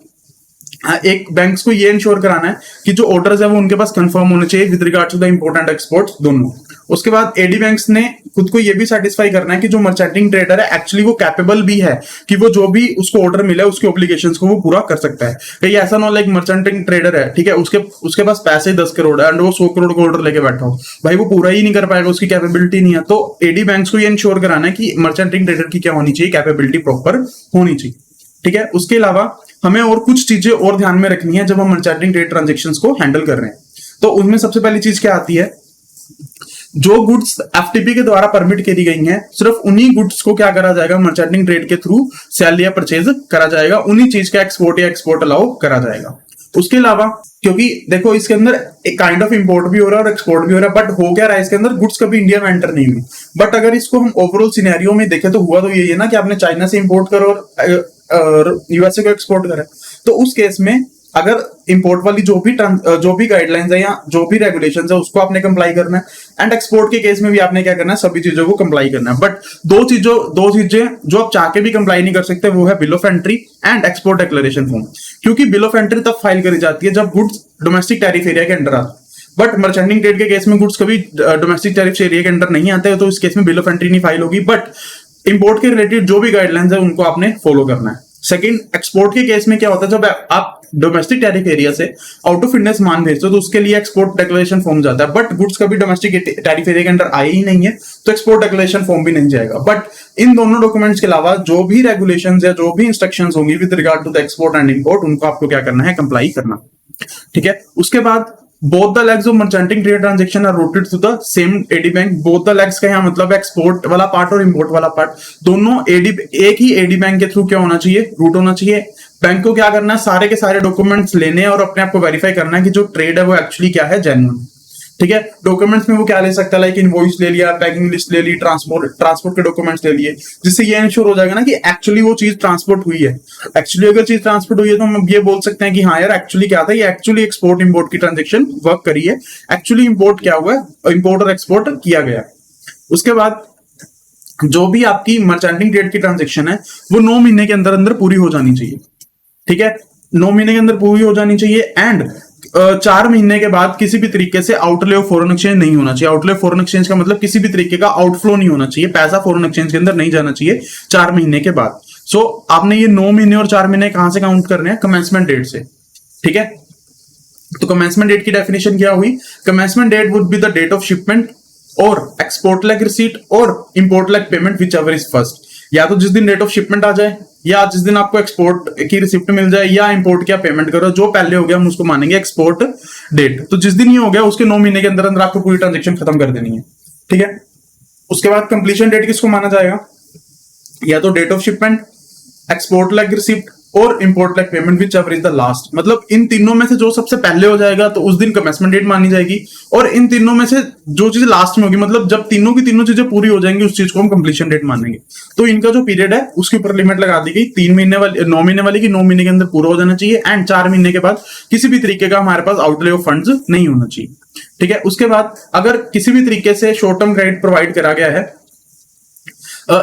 एक बैंक्स को ये इंश्योर कराना है कि जो ऑर्डर्स है वो उनके पास कंफर्म होने चाहिए with regard to the import and export दोनों। उसके बाद एडी बैंक्स ने खुद को ये भी सेटिस्फाई करना है कि जो मर्चेंटिंग ट्रेडर है एक्चुअली वो कैपेबल भी है कि वो जो भी उसको ऑर्डर मिला है उसके ऑब्लिगेशंस को वो पूरा कर सकता है। कहीं ऐसा ना, लाइक मर्चेंटिंग ट्रेडर है, ठीक है, उसके पास पैसे 10 करोड़ है एंड वो 100 करोड़ का ऑर्डर लेके बैठा हो, भाई वो पूरा ही नहीं कर पाएगा, उसकी कैपेबिलिटी नहीं है। तो एडी बैंक्स को ये इंश्योर कराना है कि मर्चेंटिंग ट्रेडर की क्या होनी चाहिए? कैपेबिलिटी प्रॉपर होनी चाहिए, ठीक है। उसके अलावा हमें और कुछ चीजें और ध्यान में रखनी है जब हम मर्चेंटिंग ट्रेड ट्रांजैक्शंस को हैंडल कर रहे हैं। तो उनमें सबसे पहली चीज क्या आती है? जो गुड्स एफटीपी के द्वारा परमिट करी गई हैं, सिर्फ उन्हीं गुड्स को क्या करा जाएगा? मर्चेंटिंग ट्रेड के थ्रू सेल या परचेज करा जाएगा, उन्हीं चीज का एक्सपोर्ट या एक्सपोर्ट अलाउ करा जाएगा। उसके अलावा क्योंकि देखो इसके अंदर एक काइंड ऑफ इंपोर्ट भी हो रहा है और एक्सपोर्ट भी हो रहा है, बट हो क्या रहा है इसके अंदर? गुड्स कभी इंडिया में एंटर नहीं हुई। बट अगर इसको हम ओवरऑल सिनेरियो में देखें तो हुआ तो यही है ना कि आपने चाइना से इंपोर्ट करो और यूएसए को एक्सपोर्ट करा। तो उस केस में अगर इंपोर्ट वाली जो भी गाइडलाइंस है या जो भी रेगुलेशंस है उसको आपने कंप्लाई करना है, एंड एक्सपोर्ट के केस में भी आपने क्या करना है? सभी चीजों को कंप्लाई करना है। बट दो चीजें जो आप चाह के भी कंप्लाई नहीं कर सकते, वो है bill of entry and export declaration form. क्योंकि बिल ऑफ एंट्री तब फाइल करी जाती है जब गुड्स डोमेस्टिक टैरिफ एरिया के अंडर आते, बट मर्चेंटिंग ट्रेड के केस में गुड्स कभी डोमेस्टिक टैरिफ एरिया के अंडर नहीं आते, तो इस केस में बिल ऑफ एंट्री नहीं फाइल होगी। बट इंपोर्ट के रिलेटेड जो भी गाइडलाइंस है उनको आपने फॉलो करना है। सेकंड, एक्सपोर्ट के केस में क्या होता है? जब आप डोमेस्टिक टैरिफ एरिया से आउट ऑफ इंडिया सामान भेजते हो तो उसके लिए एक्सपोर्ट डिक्लेरेशन फॉर्म जाता है, बट गुड्स कभी डोमेस्टिक टैरिफ एरिया के अंदर आए ही नहीं है, तो एक्सपोर्ट डिक्लेरेशन फॉर्म भी नहीं जाएगा। बट इन दोनों डॉक्यूमेंट्स के अलावा जो भी रेगुलेशंस या जो भी इंस्ट्रक्शंस होंगी with regard to the export and import, उनको आपको क्या करना है? कंप्लाई करना, ठीक है। उसके बाद both the legs of merchanting trade transaction are routed to the same AD bank। both the legs का यहाँ मतलब एक्सपोर्ट वाला पार्ट और इंपोर्ट वाला पार्ट दोनों एक ही एडी बैंक के थ्रू क्या होना चाहिए? रूट होना चाहिए। बैंक को क्या करना है? सारे के सारे डॉक्यूमेंट्स लेने और अपने आप को वेरीफाई करना है कि जो ट्रेड है वो एक्चुअली क्या है? जेन्युइन। ठीक है। डॉक्यूमेंट्स में वो क्या ले सकता है, लाइक इनवॉइस ले लिया, पैकिंग लिस्ट ले ली, ट्रांसपोर्ट के डॉक्यूमेंट्स ले लिए, जिससे ये इंश्योर हो जाएगा ना कि एक्चुअली वो चीज ट्रांसपोर्ट हुई है। एक्चुअली अगर चीज ट्रांसपोर्ट हुई है तो हम ये बोल सकते हैं कि हाँ यार एक्चुअली क्या था, ये एक्चुअली एक्सपोर्ट इंपोर्ट की ट्रांजेक्शन वर्क करी है, एक्चुअली इंपोर्ट क्या हुआ है, इंपोर्ट और एक्सपोर्ट किया गया। उसके बाद जो भी आपकी मर्चेंटिंग ट्रेड की ट्रांजेक्शन है वो 9 महीने के अंदर अंदर पूरी हो जानी चाहिए। ठीक है, 9 महीने के अंदर पूरी हो जानी चाहिए। एंड 4 महीने के बाद किसी भी तरीके से आउटले ऑफ फॉरेन एक्सचेंज नहीं होना चाहिए। आउटले ऑफ फॉरेन एक्सचेंज का मतलब किसी भी तरीके का आउटफ्लो नहीं होना चाहिए, पैसा फॉरेन एक्सचेंज के अंदर नहीं जाना चाहिए 4 महीने के बाद। सो आपने ये 9 महीने और 4 महीने कहां से काउंट करने हैं, कमेंसमेंट डेट से। ठीक है, तो कमेंसमेंट डेट की डेफिनेशन क्या हुई, commencement date would be the date of shipment और एक्सपोर्ट लेग रिसीट और import leg payment whichever is first. या तो जिस दिन डेट ऑफ शिपमेंट आ जाए, या जिस दिन आपको एक्सपोर्ट की रिसिप्ट मिल जाए, या इंपोर्ट क्या पेमेंट करो, जो पहले हो गया हम उसको मानेंगे एक्सपोर्ट डेट। तो जिस दिन ये हो गया उसके 9 महीने के अंदर अंदर आपको पूरी ट्रांजेक्शन खत्म कर देनी है। ठीक है, उसके बाद कंप्लीशन डेट किसको माना जाएगा, या तो date of shipment, export leg receipt और import leg payment whichever is the last. मतलब इन तीनों में से जो सबसे पहले हो जाएगा तो उस दिन कमेंसमेंट डेट मानी जाएगी, और इन तीनों में से जो चीज लास्ट में होगी, मतलब जब तीनों की तीनों चीजें पूरी हो जाएंगी उस चीज को हम कंप्लीशन डेट मानेंगे। तो इनका जो पीरियड है उसके ऊपर लिमिट लगा दी गई 3 महीने वाली, 9 महीने वाली की 9 महीने के अंदर पूरा हो जाना चाहिए। एंड 4 महीने के बाद किसी भी तरीके का हमारे पास आउटले ऑफ फंड्स नहीं होना चाहिए। ठीक है, उसके बाद अगर किसी भी तरीके से शॉर्ट टर्म क्रेडिट प्रोवाइड करा गया है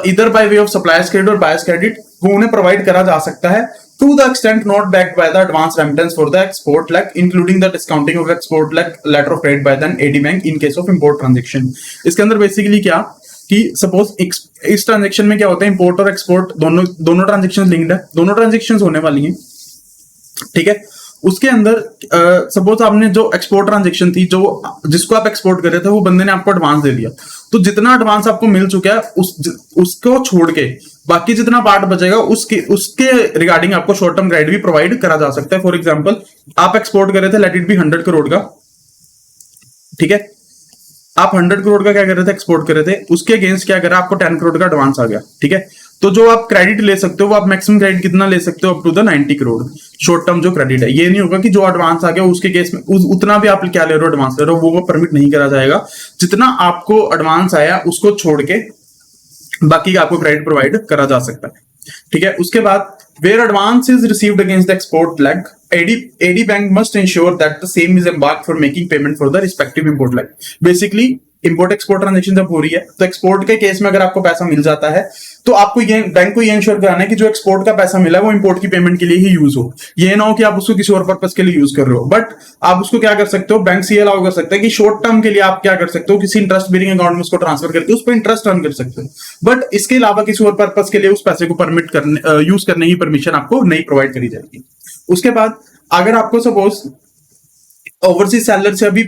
इधर by way of suppliers credit और बायर्स क्रेडिट, वो उन्हें प्रोवाइड करा जा सकता है to the extent not backed by the advance remittance for the export leg, including the discounting of export leg letter of credit by the AD bank in case of import transaction। इसके अंदर basically क्या कि suppose इस transaction में क्या होता है, import और एक्सपोर्ट दोनों ट्रांजेक्शन लिंक्ड है, दोनों ट्रांजेक्शन होने वाली हैं। ठीक है, उसके अंदर सपोज आपने जो एक्सपोर्ट ट्रांजेक्शन थी, जो जिसको आप एक्सपोर्ट कर रहे थे, वो बंदे ने आपको एडवांस दे दिया, तो जितना एडवांस आपको मिल चुका है उसको छोड़ के बाकी जितना पार्ट बचेगा उसके रिगार्डिंग आपको शॉर्ट टर्म क्रेडिट भी प्रोवाइड करा जा सकता है। फॉर एग्जांपल आप एक्सपोर्ट कर रहे थे, लेट इट बी 100 करोड़ का। ठीक है, आप 100 करोड़ का क्या कर रहे थे, एक्सपोर्ट कर रहे थे, उसके अगेंस्ट क्या करा, आपको 10 करोड़ का एडवांस आ गया। ठीक है, तो जो आप क्रेडिट ले सकते हो वो आप मैक्सिमम क्रेडिट कितना ले सकते हो, up to the 90 crore short term जो क्रेडिट है। ये नहीं होगा कि जो एडवांस आ गया उसके केस में उतना भी आप क्या ले रहे हो, एडवांस ले रहे हो, वो परमिट नहीं करा जाएगा। जितना आपको एडवांस आया उसको छोड़ के बाकी का आपको क्रेडिट प्रोवाइड करा जा सकता है। ठीक है, उसके बाद where advance is received against the export leg, AD bank must ensure that the same is embarked for making payment for the respective import leg। Basically import export transaction जब हो रही है तो एक्सपोर्ट के केस में अगर आपको पैसा मिल जाता है तो आपको ये बैंक को ये इंश्योर कराना है कि जो एक्सपोर्ट का पैसा मिला है वो इंपोर्ट की पेमेंट के लिए ही यूज हो। ये ना हो कि आप उसको किसी और पर्पस के लिए यूज कर रहे हो। बट आप उसको क्या कर सकते हो, बैंक से अलाउ कर सकते हैं कि शॉर्ट टर्म के लिए आप क्या कर सकते हो, किसी इंटरेस्ट बेरिंग अकाउंट में उसको ट्रांसफर करके उस पर इंटरेस्ट अर्न कर सकते हो। बट इसके अलावा किसी और पर्पस के लिए उस पैसे को परमिट करने यूज करने की परमिशन आपको नहीं प्रोवाइड करी जाएगी। उसके बाद अगर आपको सपोज ओवरसीज सेलर से अभी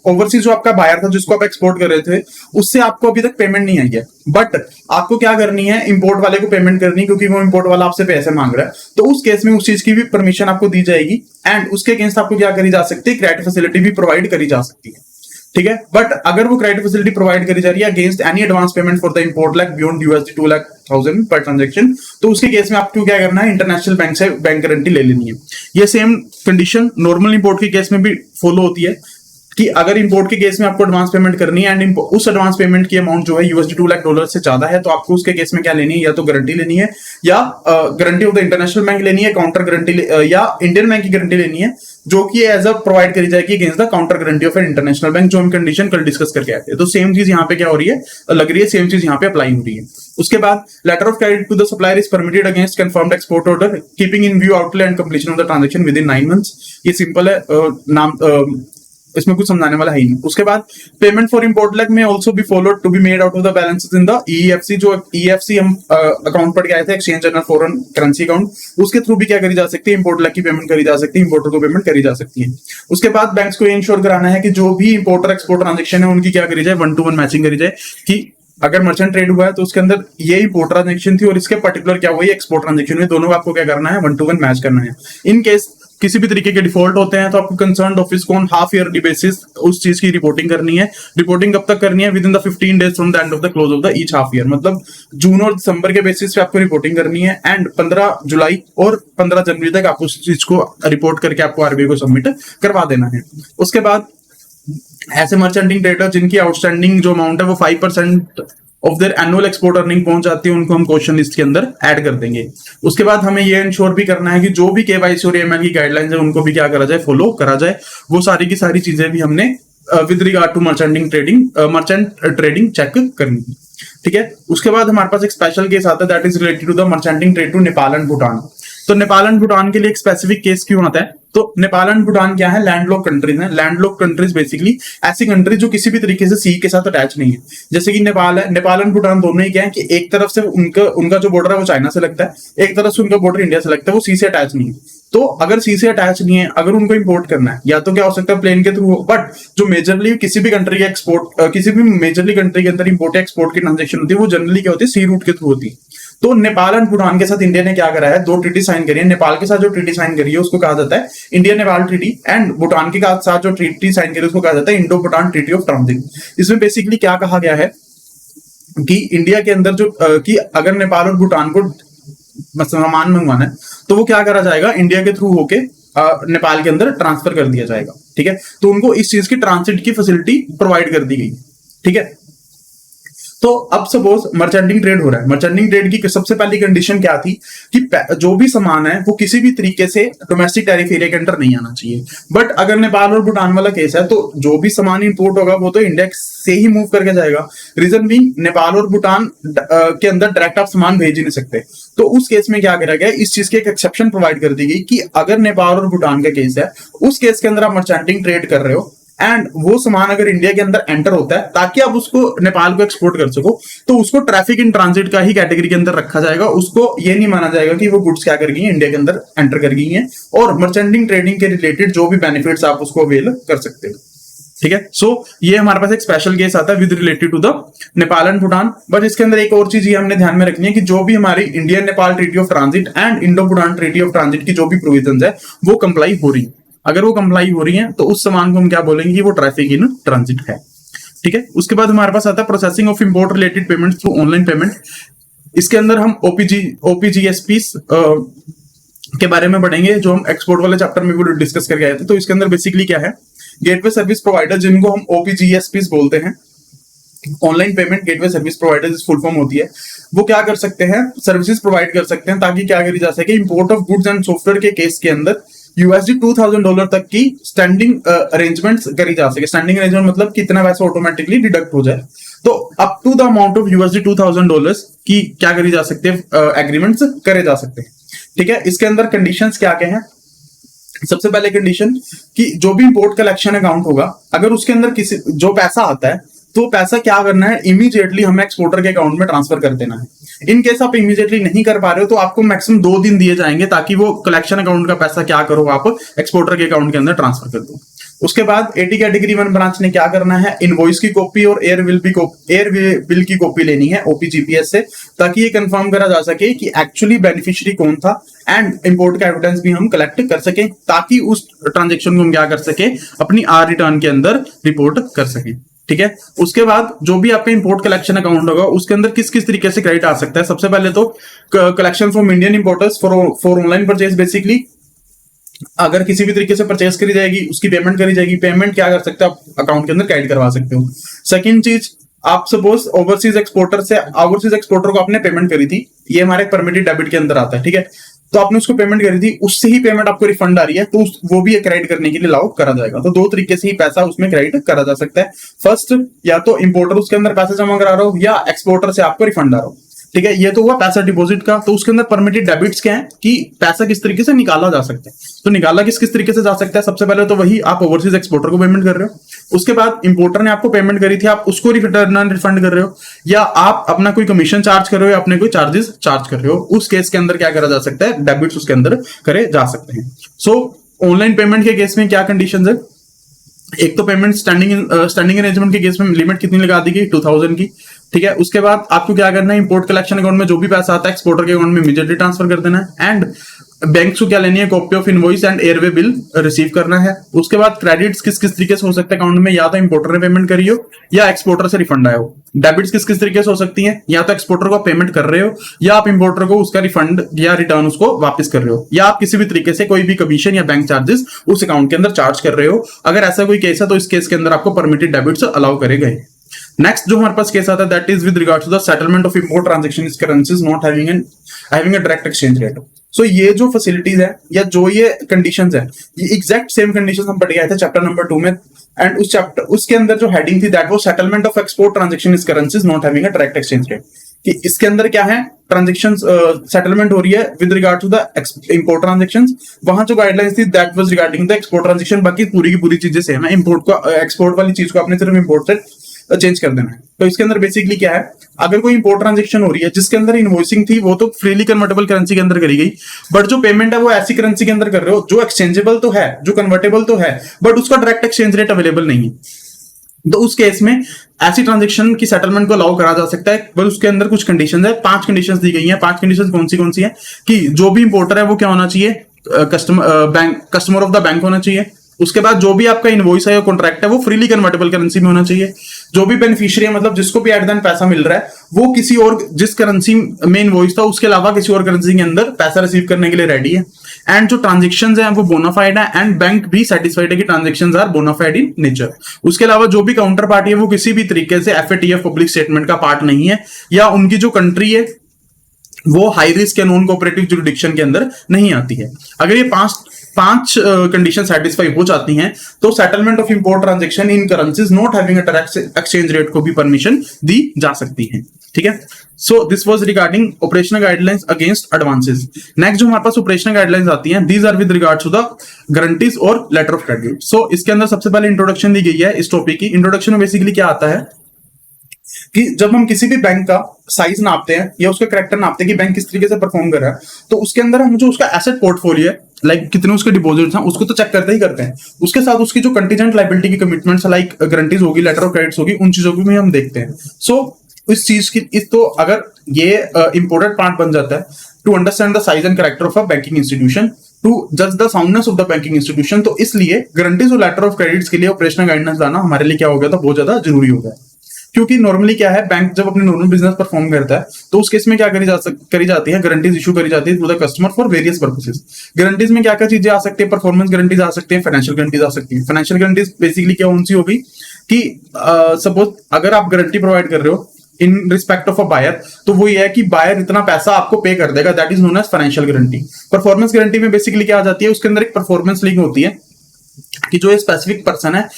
ओवरसीज जो आपका बायर था जिसको आप एक्सपोर्ट कर रहे थे उससे आपको अभी तक पेमेंट नहीं आई है, बट आपको क्या करनी है, इंपोर्ट वाले को पेमेंट करनी है क्योंकि वो इंपोर्ट वाला आपसे पैसे मांग रहा है। तो उस केस में उस चीज की भी परमिशन आपको दी जाएगी एंड उसके अगेंस्ट आपको क्या करी जा सकती है, क्रेडिट फैसिलिटी भी प्रोवाइड करी जा सकती है। ठीक है, बट अगर वो क्रेडिट फैसिलिटी प्रोवाइड करी जा रही है against any advance payment for the import like beyond $2,00,000 per transaction, तो उसके केस में आपको क्या करना है, इंटरनेशनल बैंक से बैंक गारंटी ले लेनी है। ये सेम कंडीशन नॉर्मल इंपोर्ट के केस में भी फॉलो होती है कि अगर इंपोर्ट के केस में आपको एडवांस पेमेंट करनी है एंड उस एडवांस पेमेंट की अमाउंट जो है $2,00,000 से ज्यादा है तो आपको उसके केस में क्या लेनी है, या तो गारंटी लेनी है या guarantee of the international bank लेनी है, काउंटर गारंटी या इंडियन बैंक की गारंटी लेनी है जो कि एज अ प्रोवाइड करी जाएगी against the counter guarantee of an international bank, जो हम कंडीशन कल डिस्कस करके आए थे। तो सेम चीज यहाँ पे क्या हो रही है, लग रही है सेम चीज यहाँ पे अप्लाई हो रही है। उसके बाद letter of credit to the supplier is permitted against confirmed export order keeping in view outlay and completion of the transaction within 9 months. ये सिंपल है, नाम इसमें कुछ समझाने वाला है ही नहीं। उसके बाद पेमेंट फॉर इंपोर्ट लेग में also be followed to be made out of the balances in the EFC, जो EFC हम अकाउंट पढ़ के आए थे, exchange general foreign currency account, उसके थ्रू भी क्या करी जा सकती है, इंपोर्ट लेग की पेमेंट करी जा सकती है, इंपोर्टर को पेमेंट करी जा सकती है। उसके बाद बैंक्स को इंश्योर कराना है कि जो भी इंपोर्टर एक्सपोर्ट ट्रांजेक्शन है उनकी क्या करी जाए, 1-to-1 मैचिंग करी जाए कि अगर मर्चेंट ट्रेड हुआ है तो उसके अंदर ये इंपोर्ट ट्रांजेक्शन थी और इसके पर्टिकुलर क्या हुआ है, एक्सपोर्ट ट्रांजेक्शन हुई, दोनों को आपको क्या करना है, 1-to-1 मैच करना है। इन केस किसी भी तरीके के डिफॉल्ट होते हैं तो आपको कंसर्न ऑफिस को हाफ ईयरली बेसिस उस चीज की रिपोर्टिंग करनी है। रिपोर्टिंग कब तक करनी है, with in the 15 days from the end of the close of the each half year, मतलब जून और दिसंबर के बेसिस पे आपको रिपोर्टिंग करनी है एंड 15 जुलाई और 15 जनवरी तक आप उस चीज को रिपोर्ट करके आपको आरबीआई को सबमिट करवा देना है। उसके बाद ऐसे मर्चेंटिंग ट्रेडर जिनकी आउटस्टैंडिंग जो अमाउंट है वो 5% of their annual export earning पहुंच जाती है, उनको हम क्वेश्चन लिस्ट के अंदर ऐड कर देंगे। उसके बाद हमें ये इंश्योर भी करना है कि जो भी केवाईसी और एएमएल की गाइडलाइंस है उनको भी क्या करा जाए, फॉलो करा जाए। वो सारी की सारी चीजें भी हमने with regard to merchant trading check करनी है। ठीक है, उसके बाद हमारे पास एक स्पेशल केस आता है that is related to the merchanting trade to Nepal and Bhutan. तो नेपाल एंड भूटान के लिए एक स्पेसिफिक केस क्यों आता है? तो नेपाल एंड भूटान क्या है? लैंडलॉक कंट्रीज हैं। लैंडलॉक कंट्रीज बेसिकली ऐसी कंट्रीज जो किसी भी तरीके से सी के साथ अटैच नहीं है। जैसे कि नेपाल है, नेपाल एंड भूटान दोनों ही क्या है कि एक तरफ से उनका जो बॉर्डर है वो चाइना से लगता है, एक तरफ से उनका बॉर्डर इंडिया से लगता है, वो सी से अटैच नहीं है। तो अगर सी से अटैच नहीं है, अगर उनको इंपोर्ट करना है, या तो क्या हो सकता है प्लेन के थ्रू, बट जो मेजरली किसी भी कंट्री के एक्सपोर्ट, किसी भी मेजरली कंट्री के अंदर इंपोर्ट एक्सपोर्ट की ट्रांजेक्शन होती है वो जनरली क्या होती है, सी रूट के थ्रू होती है। तो नेपाल एंड भूटान के साथ इंडिया ने क्या करा है, दो ट्रीटी साइन करी है। नेपाल के साथ जो ट्रीटी साइन करी है उसको कहा जाता है India Nepal treaty, and Bhutan के साथ जो ट्रीटी साइन करी है उसको कहा जाता है Indo Bhutan treaty of transit. इसमें बेसिकली क्या कहा गया है कि इंडिया के अंदर जो कि अगर नेपाल और भूटान को सामान मंगवाना है तो वो क्या करा जाएगा, इंडिया के थ्रू होके नेपाल के अंदर ट्रांसफर कर दिया जाएगा। ठीक है, तो उनको इस चीज की ट्रांसिट की फैसिलिटी प्रोवाइड कर दी गई। ठीक है, तो अब सपोज मर्चेंटिंग ट्रेड हो रहा है। मर्चेंटिंग ट्रेड की सबसे पहली कंडीशन क्या थी कि जो भी सामान है वो किसी भी तरीके से डोमेस्टिक टैरिफ एरिया के अंदर नहीं आना चाहिए। बट अगर नेपाल और भूटान वाला केस है तो जो भी सामान इंपोर्ट होगा वो तो इंडिया से ही मूव करके जाएगा। रीजन भी नेपाल और भूटान के अंदर डायरेक्ट आप सामान भेज ही नहीं सकते। तो उस केस में क्या करा गया, इस चीज की एक एक्सेप्शन प्रोवाइड कर दी गई कि अगर नेपाल और भूटान का केस है, उस केस के अंदर आप मर्चेंटिंग ट्रेड कर रहे हो एंड वो सामान अगर इंडिया के अंदर एंटर होता है ताकि आप उसको नेपाल को एक्सपोर्ट कर सको, तो उसको ट्रैफिक इन ट्रांजिट का ही कैटेगरी के अंदर रखा जाएगा। उसको ये नहीं माना जाएगा कि वो गुड्स क्या कर गई हैं, इंडिया के अंदर एंटर कर गई हैं, और मर्चेंटिंग ट्रेडिंग के रिलेटेड जो भी बेनिफिट्स आप उसको अवेल कर सकते हो। ठीक है, सो ये हमारे पास एक स्पेशल केस आता है with related to the Nepal and Bhutan. But इसके अंदर एक और चीज ये हमने ध्यान में रखनी है कि जो भी हमारी Indian Nepal treaty of transit and Indo Bhutan treaty of transit की जो भी प्रोविजंस है वो कंप्लाई हो रही है। अगर वो कंप्लाई हो रही है तो उस सामान को हम क्या बोलेंगे कि वो ट्रैफिक इन ट्रांजिट है। ठीक है, उसके बाद हमारे पास आता है processing of import related payment through online payment. इसके अंदर हम ओपीजीएसपी के बारे में पढ़ेंगे जो हम एक्सपोर्ट वाले चैप्टर में भी डिस्कस करके आए थे। तो इसके अंदर बेसिकली क्या है, गेटवे सर्विस प्रोवाइडर जिनको हम ओपीजीएसपी बोलते हैं, online payment gateway service provider full form होती है, वो क्या कर सकते हैं, सर्विसेज प्रोवाइड कर सकते हैं ताकि क्या करी जा सके, import of goods and software के केस के अंदर $2,000 तक की स्टैंडिंग अरेंजमेंट्स करी जा सके। स्टैंडिंग अरेंजमेंट मतलब कितना पैसा ऑटोमेटिकली डिडक्ट हो जाए, तो up to the amount of $2,000 की क्या करी जा सकते हैं, एग्रीमेंट्स करे जा सकते हैं। ठीक है, इसके अंदर कंडीशंस क्या क्या हैं। सबसे पहले कंडीशन कि जो भी इंपोर्ट कलेक्शन अकाउंट होगा, अगर उसके अंदर किसी जो पैसा आता है तो पैसा क्या करना है, इमीडिएटली हमें एक्सपोर्टर के अकाउंट में ट्रांसफर कर देना है। इन केस आप इमीडिएटली नहीं कर पा रहे हो तो आपको मैक्सिमम 2 दिन दिए जाएंगे ताकि वो कलेक्शन अकाउंट का पैसा क्या करो, आप एक्सपोर्टर के अकाउंट के अंदर ट्रांसफर कर दो। उसके बाद एटी कैटेगरी 1 ब्रांच ने क्या करना है, इनवॉइस की कॉपी और एयर बिल की कॉपी लेनी है ओपीजीपीएस से, ताकि ये कंफर्म करा जा सके कि एक्चुअली बेनिफिशियरी कौन था, एंड इंपोर्ट का एविडेंस भी हम कलेक्ट कर सके ताकि उस ट्रांजेक्शन को हम क्या कर सके, अपनी आर रिटर्न के अंदर रिपोर्ट कर सके। ठीक है, उसके बाद जो भी आपका इंपोर्ट कलेक्शन अकाउंट होगा उसके अंदर किस किस तरीके से क्रेडिट आ सकता है। सबसे पहले तो collection from Indian importers for online purchase. Basically अगर किसी भी तरीके से परचेस करी जाएगी, उसकी पेमेंट करी जाएगी, पेमेंट क्या कर सकते हो आप अकाउंट के अंदर क्रेडिट करवा सकते हो। सेकंड चीज, आप सपोज ओवरसीज एक्सपोर्टर को आपने पेमेंट करी थी, ये हमारे परमिटेड डेबिट के अंदर आता है। ठीक है, तो आपने उसको पेमेंट करी थी, उससे ही पेमेंट आपको रिफंड आ रही है तो वो भी क्रेडिट करने के लिए अलाउ करा जाएगा। तो 2 तरीके से ही पैसा उसमें क्रेडिट करा जा सकता है। फर्स्ट, या तो इंपोर्टर उसके अंदर पैसा जमा करा रहा हो या एक्सपोर्टर से आपको रिफंड आ रहा हो। ठीक है, ये तो हुआ पैसा डिपॉजिट का। तो उसके अंदर परमिटेड डेबिट्स क्या है कि पैसा किस तरीके से निकाला जा सकता है। तो निकाला किस किस तरीके से जा सकता है, सबसे पहले तो वही आप ओवरसीज एक्सपोर्टर को पेमेंट कर रहे हो, उसके बाद इंपोर्टर ने आपको पेमेंट करी थी, आप उसको रिटर्न रिफंड कर रहे हो, या आप अपना कोई कमीशन चार्ज कर रहे हो या अपने कोई चार्जेस चार्ज कर रहे हो, उस केस के अंदर क्या करा जा सकता है, डेबिट्स उसके अंदर करे जा सकते हैं। सो ऑनलाइन पेमेंट के केस में क्या कंडीशन है, एक तो पेमेंट स्टैंडिंग अरेंजमेंट के केस में लिमिट कितनी लगा दी गई, 2000 की। ठीक है, उसके बाद आपको क्या करना है, इंपोर्ट कलेक्शन अकाउंट में जो भी पैसा आता है एक्सपोर्टर के अकाउंट में इमीडिएटली ट्रांसफर कर देना है। एंड बैंक को क्या लेनी है, copy of invoice and airway bill receive करना है। उसके बाद क्रेडिट्स किस किस तरीके से हो सकते हैं अकाउंट में, या तो इंपोर्टर ने पेमेंट करी हो या एक्सपोर्टर से रिफंड आया हो। डेबिट्स किस किस तरीके से हो सकती हैं, या तो एक्सपोर्टर को पेमेंट कर रहे हो या आप इंपोर्टर को उसका रिफंड या रिटर्न उसको वापस कर रहे हो, या आप किसी भी तरीके से कोई भी कमीशन या बैंक चार्जेस उस अकाउंट के अंदर चार्ज कर रहे हो। अगर ऐसा कोई केस है तो इस केस के अंदर आपको परमिटेड डेबिट्स अलाउ करे गए। नेक्स्ट जो हमारे पास केस आता है that is with regard to the settlement of import transaction is currencies not having a direct exchange rate. So ये जो फैसिलिटीज है या जो ये कंडीशंस है, ये एग्जैक्ट सेम कंडीशंस हम पढ़ के आए थे चैप्टर नंबर 2 में। एंड उस चैप्टर उसके अंदर जो हेडिंग थी that was settlement of export transaction is currencies not having a direct exchange rate. कि इसके अंदर क्या है, ट्रांजेक्शन सेटलमेंट हो रही है with regard to the import transaction. वहां जो गाइडलाइंस थी that was regarding the export transaction, बाकी पूरी की पूरी चीजें सेम है। इंपोर्ट को एक्सपोर्ट वाली चीज को आपने सिर्फ इंपोर्ट से चेंज कर देना है। तो इसके अंदर बेसिकली क्या है, अगर कोई इंपोर्ट ट्रांजेक्शन हो रही है जिसके अंदर इनवॉइसिंग थी वो तो फ्रीली कन्वर्टेबल करेंसी के अंदर करी गई, बट जो पेमेंट है वो ऐसी करेंसी के अंदर कर रहे हो जो एक्सचेंजेबल तो है, जो कन्वर्टेबल तो है, बट उसका डायरेक्ट एक्सचेंज रेट अवेलेबल नहीं है। तो उस केस में ऐसी ट्रांजेक्शन की सेटलमेंट को अलाउ करा जा सकता है, बस उसके अंदर कुछ कंडीशंस है। 5 कंडीशंस दी गई हैं। 5 कंडीशंस कौन सी है कि जो भी इंपोर्टर है वो क्या होना चाहिए, कस्टमर ऑफ द बैंक होना चाहिए। उसके बाद जो भी आपका इनवॉइस है या कॉन्ट्रैक्ट है वो फ्रीली कन्वर्टेबल करेंसी में होना चाहिए। जो भी बेनिफिशियरी है, मतलब जिसको भी एट द एंड पैसा मिल रहा है, वो किसी और जिस करेंसी में इनवॉइस था उसके अलावा किसी और करेंसी के अंदर पैसा रिसीव करने के लिए रेडी है। एंड जो ट्रांजेक्शंस हैं वो बोनाफाइड है एंड बैंक भी सेटिस्फाइड है कि transactions are bona fide in nature. उसके अलावा जो भी काउंटर पार्टी है वो किसी भी तरीके से एफएटीएफ पब्लिक स्टेटमेंट का पार्ट नहीं है, या उनकी जो कंट्री है वो हाई रिस्क या नॉन कोऑपरेटिव जुरिडिक्शन के अंदर नहीं आती है। अगर ये पांच कंडीशन सेटिस्फाई हो जाती हैं तो settlement of import transaction in currencies not having a direct exchange rate को भी परमिशन दी जा सकती है। ठीक है, so this was regarding operational guidelines against advances. Next जो हमारे पास ऑपरेशनल गाइडलाइंस आती हैं, these are with regard to the guarantees और लेटर ऑफ क्रेडिट। सो इसके अंदर सबसे पहले इंट्रोडक्शन दी गई है इस टॉपिक की। इंट्रोडक्शन में बेसिकली क्या आता है कि जब हम किसी भी बैंक का साइज नापते हैं या उसका कैरेक्टर नापते हैं कि बैंक किस तरीके से परफॉर्म कर रहा है, तो उसके अंदर हम जो उसका एसेट पोर्टफोलियो है, लाइक कितने उसके डिपॉजिट्स हैं, उसको तो चेक करते ही करते हैं। उसके साथ उसकी जो कंटीजेंट लायबिलिटी की कमिटमेंट्स लाइक गारंटीज होगी, लेटर ऑफ क्रेडिट्स होगी, उन चीजों को भी हम देखते हैं। सो इस चीज की तो अगर ये इंपोर्टेंट पार्ट बन जाता है to understand the size and character of a banking institution, to जज the soundness of the banking institution, तो इसलिए गारंटीज और लेटर ऑफ क्रेडिट्स के लिए ऑपरेशनल गाइडेंस लाना हमारे लिए क्या हो गया था, बहुत ज्यादा जरूरी हो गया। क्योंकि नॉर्मली क्या है, बैंक जब अपने नॉर्मल बिजनेस परफॉर्म करता है तो उस केस में क्या करी जाती है, गारंटीज इशू करी जाती है to the customer for various purposes. Guarantees में क्या क्या चीजें आ सकती है, परफॉर्मेंस गारंटीज आ सकती है, फाइनेंशियल गारंटीज आ सकती है। फाइनेंशियल गारंटीज बेसिकली क्या उनसी होगी कि सपोज अगर आप गारंटी प्रोवाइड कर रहे हो in respect of a buyer, तो वो ये है कि बायर इतना पैसा आपको पे कर देगा, that is known as financial guarantee. Performance guarantee में बेसिकली क्या आ जाती है, उसके अंदर एक परफॉर्मेंस लिंक होती है कि जो ये स्पेसिफिक पर्सन है,